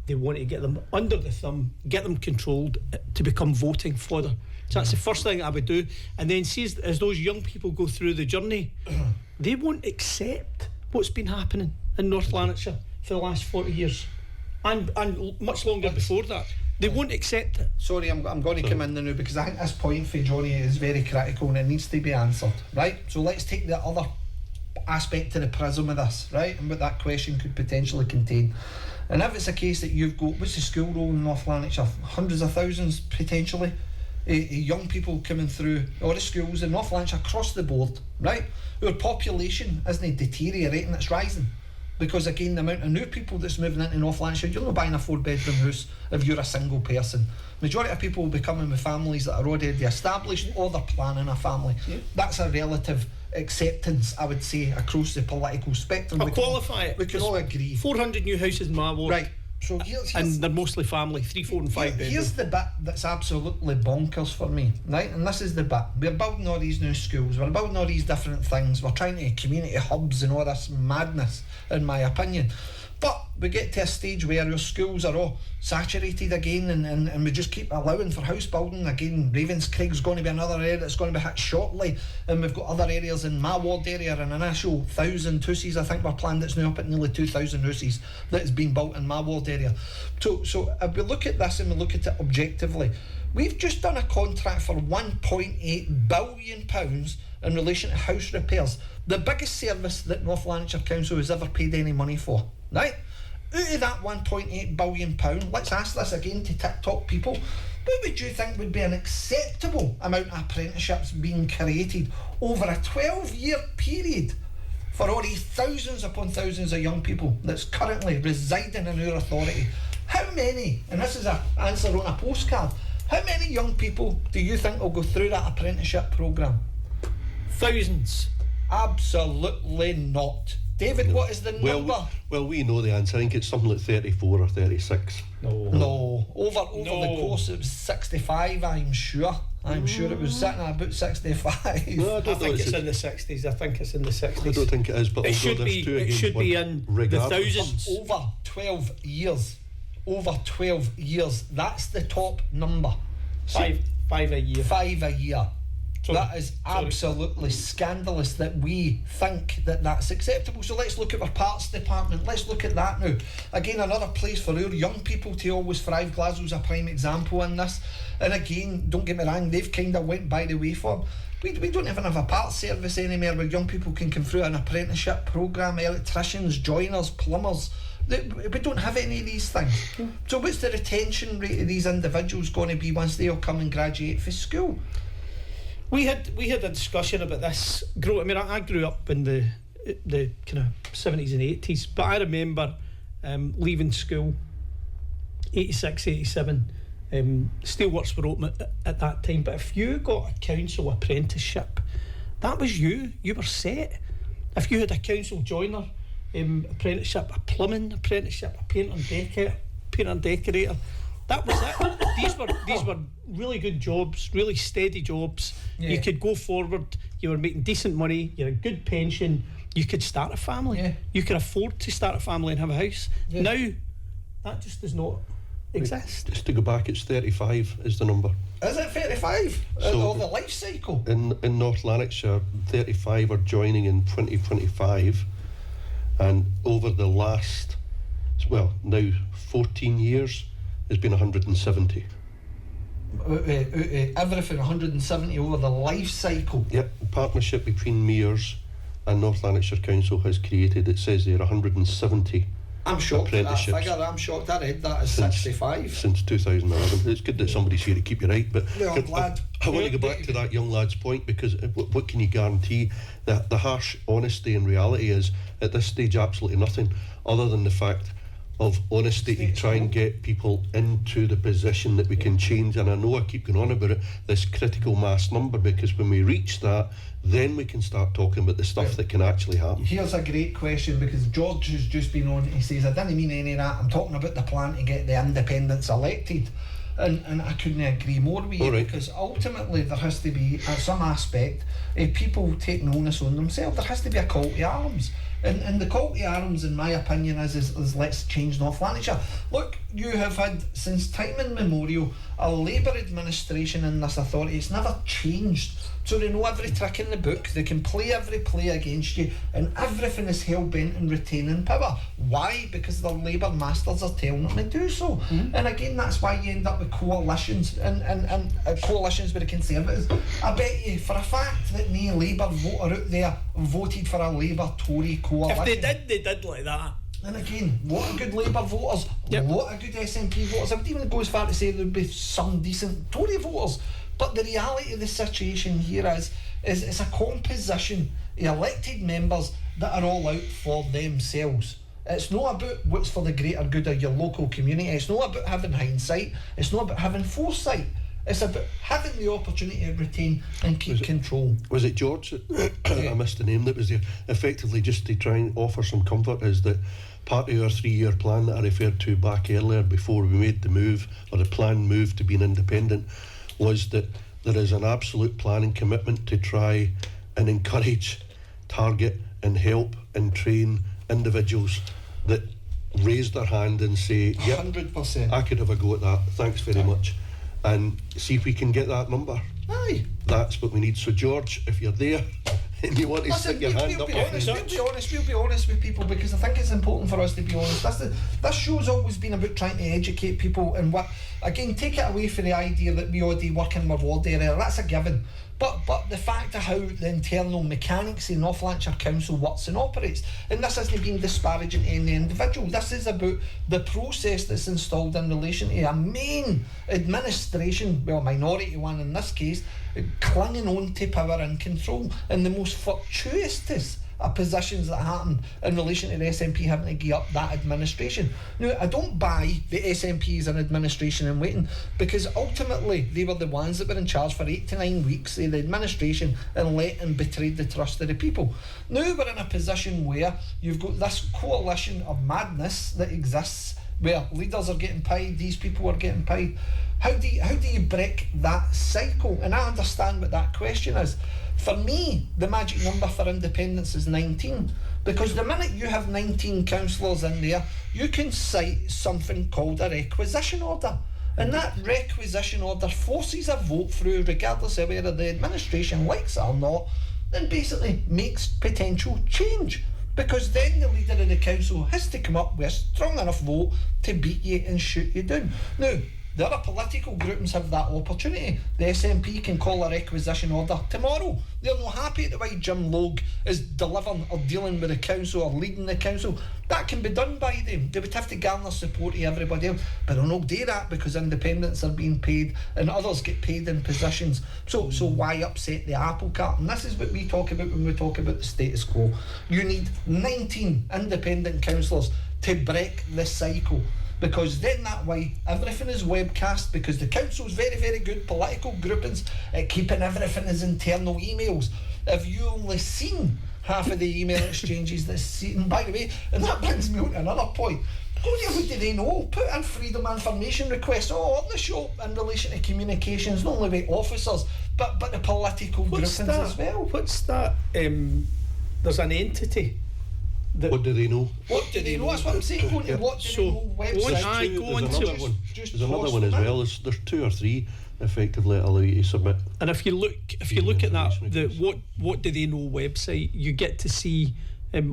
they want to get them under the thumb, get them controlled to become voting for them. So that's the first thing I would do. And then see, as those young people go through the journey, they won't accept what's been happening in North Lanarkshire for the last 40 years and much longer before that. They won't accept it. Sorry, I'm going to come in now, because I think this point for Johnny is very critical and it needs to be answered, right? So let's take the other aspect to the prism of this, right, and what that question could potentially contain. And if it's a case that you've got, what's the school roll in North Lanarkshire? Hundreds of thousands potentially young people coming through all the schools in North Lanarkshire across the board, right? Our population isn't deteriorating, it's rising. because again, the amount of new people that's moving into North Lanarkshire, you're not buying a 4-bedroom house if you're a single person. Majority of people will be coming with families that are already established, or they're planning a family. That's a relative acceptance, I would say, across the political spectrum. I'll qualify it. We can all agree. 400 new houses in my ward. Right. So here's and they're mostly family, 3, 4 and 5 bedrooms. Here's the bit that's absolutely bonkers for me, right? And this is the bit. We're building all these new schools, we're building all these different things, we're trying to community hubs and all this madness, in my opinion. But we get to a stage where your schools are all saturated again, and we just keep allowing for house building again. Ravenscraig's going to be another area that's going to be hit shortly, and we've got other areas in my ward area. An initial 1,000 houses I think were planned, it's now up at nearly 2,000 houses that's been built in my ward area. So if we look at this and we look at it objectively, we've just done a contract for £1.8 billion in relation to house repairs, the biggest service that North Lanarkshire Council has ever paid any money for. Right? Out of that £1.8 billion, let's ask this again to TikTok people, what would you think would be an acceptable amount of apprenticeships being created over a 12-year period for all these thousands upon thousands of young people that's currently residing in our authority? How many, and this is an answer on a postcard, how many young people do you think will go through that apprenticeship programme? Thousands. Absolutely not. David, no. What is the number? Well, we know the answer. I think it's something like 34 or 36. No. Over the course it was 65, I'm sure. I'm sure it was sitting at about 65. No, I think it's in the 60s. I think it's in the 60s. I don't think it is, but it should be in the thousands. Over 12 years. Over 12 years. That's the top number. Five a year. 5 a year. That is absolutely scandalous that we think that that's acceptable. So let's look at our parts department. Let's look at that now. Again, another place for our young people to always thrive. Glasgow's a prime example in this. And again, don't get me wrong, they've kind of went by the waveform. We don't even have a parts service anymore where young people can come through an apprenticeship programme, electricians, joiners, plumbers. We don't have any of these things. So what's the retention rate of these individuals going to be once they all come and graduate from school? We had a discussion about this. I grew up in the kind of 70s and 80s, but I remember leaving school 86, 87. Steelworks were open at that time, but if you got a council apprenticeship, that was you were set. If you had a council joiner apprenticeship, a plumbing apprenticeship, a painter and decorator, that was it. These were really good jobs, really steady jobs. Yeah. You could go forward, you were making decent money, you had a good pension, you could start a family. Yeah. You could afford to start a family and have a house. Yeah. Now, that just does not exist. Just to go back, it's 35 is the number. Is it 35? So the life cycle? In North Lanarkshire, 35 are joining in 2025, and over the last, now 14 years, has been 170. Everything 170 over the life cycle. Yep, partnership between mayors and North Lanarkshire Council has created, it says there, 170 I'm shocked at that figure. I'm shocked I read that as 65. Since 2011. It's good that somebody's here to keep you right, but I'm glad. I want to go back to that young lad's point, because what can you guarantee? The harsh honesty and reality is, at this stage, absolutely nothing, other than the fact of honesty to try and get people into the position that we can change. And I know I keep going on about it, this critical mass number, because when we reach that, then we can start talking about the stuff that can actually happen. Here's a great question, because George has just been on, he says, I didn't mean any of that, I'm talking about the plan to get the independents elected. And I couldn't agree more with you, because ultimately there has to be, at some aspect, people taking onus on themselves. There has to be a call to arms. And the call to arms, in my opinion, is let's change North Lanarkshire. Look, you have had, since time immemorial, a Labour administration in this authority. It's never changed. So they know every trick in the book, they can play every play against you, and everything is hell-bent on retaining power. Why? Because the Labour masters are telling them to do so. And again, that's why you end up with coalitions and coalitions with the Conservatives. I bet you for a fact that no Labour voter out there voted for a Labour-Tory coalition. If they did like that. And again, what a good Labour voters, what a good SNP voters. I would even go as far to say there would be some decent Tory voters. But the reality of the situation here is it's a composition of elected members that are all out for themselves. It's not about what's for the greater good of your local community. It's not about having hindsight. It's not about having foresight. It's about having the opportunity to retain and keep control. Was it George? I missed the name that was there. Effectively, just to try and offer some comfort, is that part of our 3-year plan that I referred to back earlier before we made the move, or the planned move to being independent, was that there is an absolute plan and commitment to try and encourage, target and help and train individuals that raise their hand and say, yep, 100%. I could have a go at that, thanks very much, and see if we can get that number. Aye. That's what we need. So George, if you're there and you want to stick your hand up, we'll be honest with people, because I think it's important for us to be honest. This show's always been about trying to educate people, and what, again, take it away from the idea that we all do work in our ward area, that's a given. But the fact of how the internal mechanics in North Lanarkshire Council works and operates, and this isn't being disparaging to any individual, this is about the process that's installed in relation to a main administration, well, minority one in this case, clinging on to power and control in the most fortuitous of positions that happen in relation to the SNP having to give up that administration. Now, I don't buy the SNP as an administration in waiting, because ultimately they were the ones that were in charge for 8 to 9 weeks of the administration and let and betrayed the trust of the people. Now we're in a position where you've got this coalition of madness that exists, where leaders are getting paid, these people are getting paid. How do you break that cycle? And I understand what that question is. For me, the magic number for independence is 19, because the minute you have 19 councillors in there, you can cite something called a requisition order, and that requisition order forces a vote through regardless of whether the administration likes it or not, and basically makes potential change, because then the leader of the council has to come up with a strong enough vote to beat you and shoot you down. Now, the other political groupings have that opportunity. The SNP can call a requisition order tomorrow. They're not happy at the way Jim Logue is delivering or dealing with the council or leading the council. That can be done by them. They would have to garner support of everybody else, but they'll not do that because independents are being paid and others get paid in positions. So why upset the apple cart? And this is what we talk about when we talk about the status quo. You need 19 independent councillors to break the cycle, because then that way everything is webcast, because the council's very, very good political groupings at keeping everything as internal emails. If you only seen half of the email exchanges that's seen, by the way, and that brings me on to another point. What do they know? Put in freedom of information requests on the show in relation to communications, not only with officers but the political groupings as well. What's that? There's an entity. What do they know? What do they know? That's what I'm saying. Go to what do they know website. There's another one as well. There's 2 or 3 effectively that allow you to submit. And if you look at that, the what do they know website, you get to see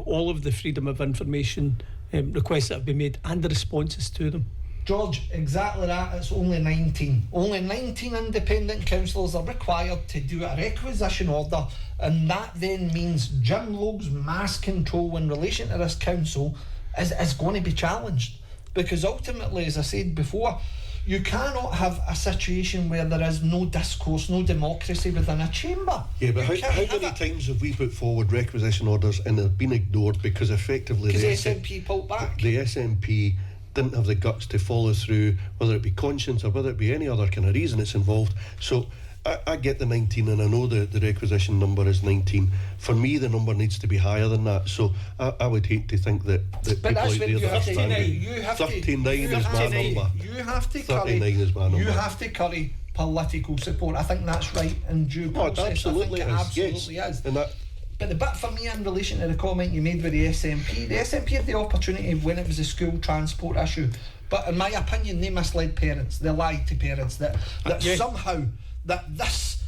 all of the freedom of information requests that have been made and the responses to them. George, exactly that. It's only 19. Only 19 independent councillors are required to do a requisition order, and that then means Jim Logue's mass control in relation to this council is going to be challenged, because ultimately, as I said before, you cannot have a situation where there is no discourse, no democracy within a chamber. Yeah, but how many times have we put forward requisition orders and they've been ignored because effectively the SNP pulled back? The SNP didn't have the guts to follow through, whether it be conscience or whether it be any other kind of reason it's involved. So I get the 19, and I know the requisition number is 19. For me, the number needs to be higher than that. So I would hate to think that but people out there that are standing. 39 is my number. You have to 39 is my number. You have to curry political support. I think that's right in due process. It absolutely I think it is. absolutely is. And that. But the bit for me in relation to the comment you made with the SNP had the opportunity when it was a school transport issue. But in my opinion, they misled parents. They lied to parents that somehow that this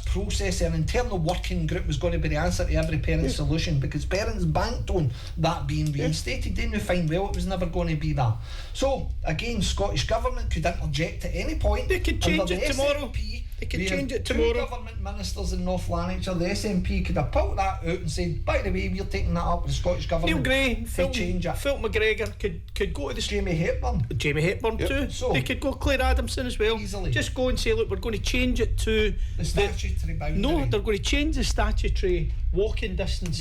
process, an internal working group, was going to be the answer to every parent's solution, because parents banked on that being reinstated. They knew fine well it was never going to be that. So again, Scottish Government could interject at any point. They could change it tomorrow. They could change it tomorrow. 2 government ministers in North Lanarkshire, the SNP could have pulled that out and said, by the way, we're taking that up with the Scottish Government. Neil Gray, Phil McGregor could go to the Jamie Hepburn too. So they could go Claire Adamson as well. Easily. Just go and say, look, we're going to change it to the statutory boundary. No, they're going to change the statutory walking distance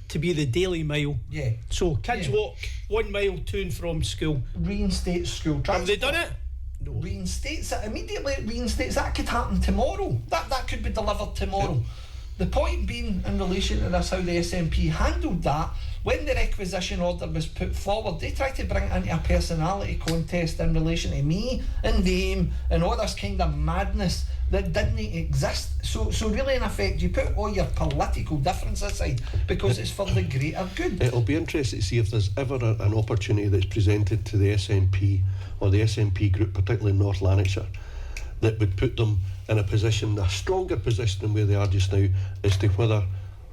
to be the daily mile. Yeah. So kids walk 1 mile to and from school. Reinstate school transport. Have they done it? No. Reinstates it immediately. That could happen tomorrow. That could be delivered tomorrow. The point being, in relation to this, how the SNP handled that, when the requisition order was put forward, they tried to bring it into a personality contest in relation to me and them and all this kind of madness that didn't exist. So really, in effect, you put all your political differences aside because it's for the greater good. It'll be interesting to see if there's ever an opportunity that's presented to the SNP or the SNP group, particularly in North Lanarkshire, that would put them in a stronger position than where they are just now, as to whether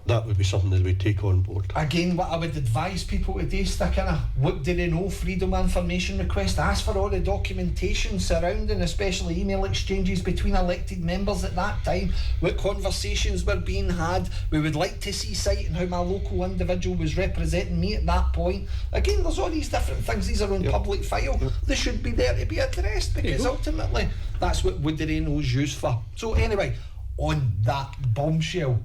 that would be something that we take on board. Again, what I would advise people to do is to kind of look, do they know freedom of information request, ask for all the documentation surrounding, especially email exchanges between elected members at that time, what conversations were being had. We would like to see citing how my local individual was representing me at that point. Again, there's all these different things. These are on public file. They should be there to be addressed, because ultimately that's what Would They Know's used for. So anyway, on that bombshell,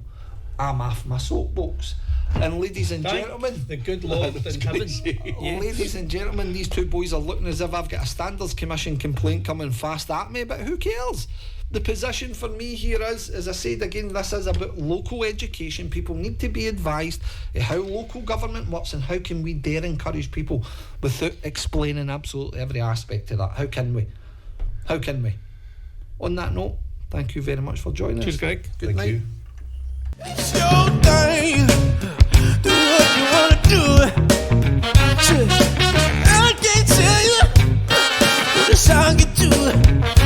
I'm off my soapbox. And ladies and gentlemen, the good Lord in heaven. Ladies and gentlemen, these two boys are looking as if I've got a Standards Commission complaint coming fast at me, but who cares? The position for me here is, as I said again, this is about local education. People need to be advised of how local government works and how can we dare encourage people without explaining absolutely every aspect of that. How can we? On that note, thank you very much for joining us. Cheers, Greg. Good night. You. It's your thing. Do what you wanna do. I can't tell you what a song you do.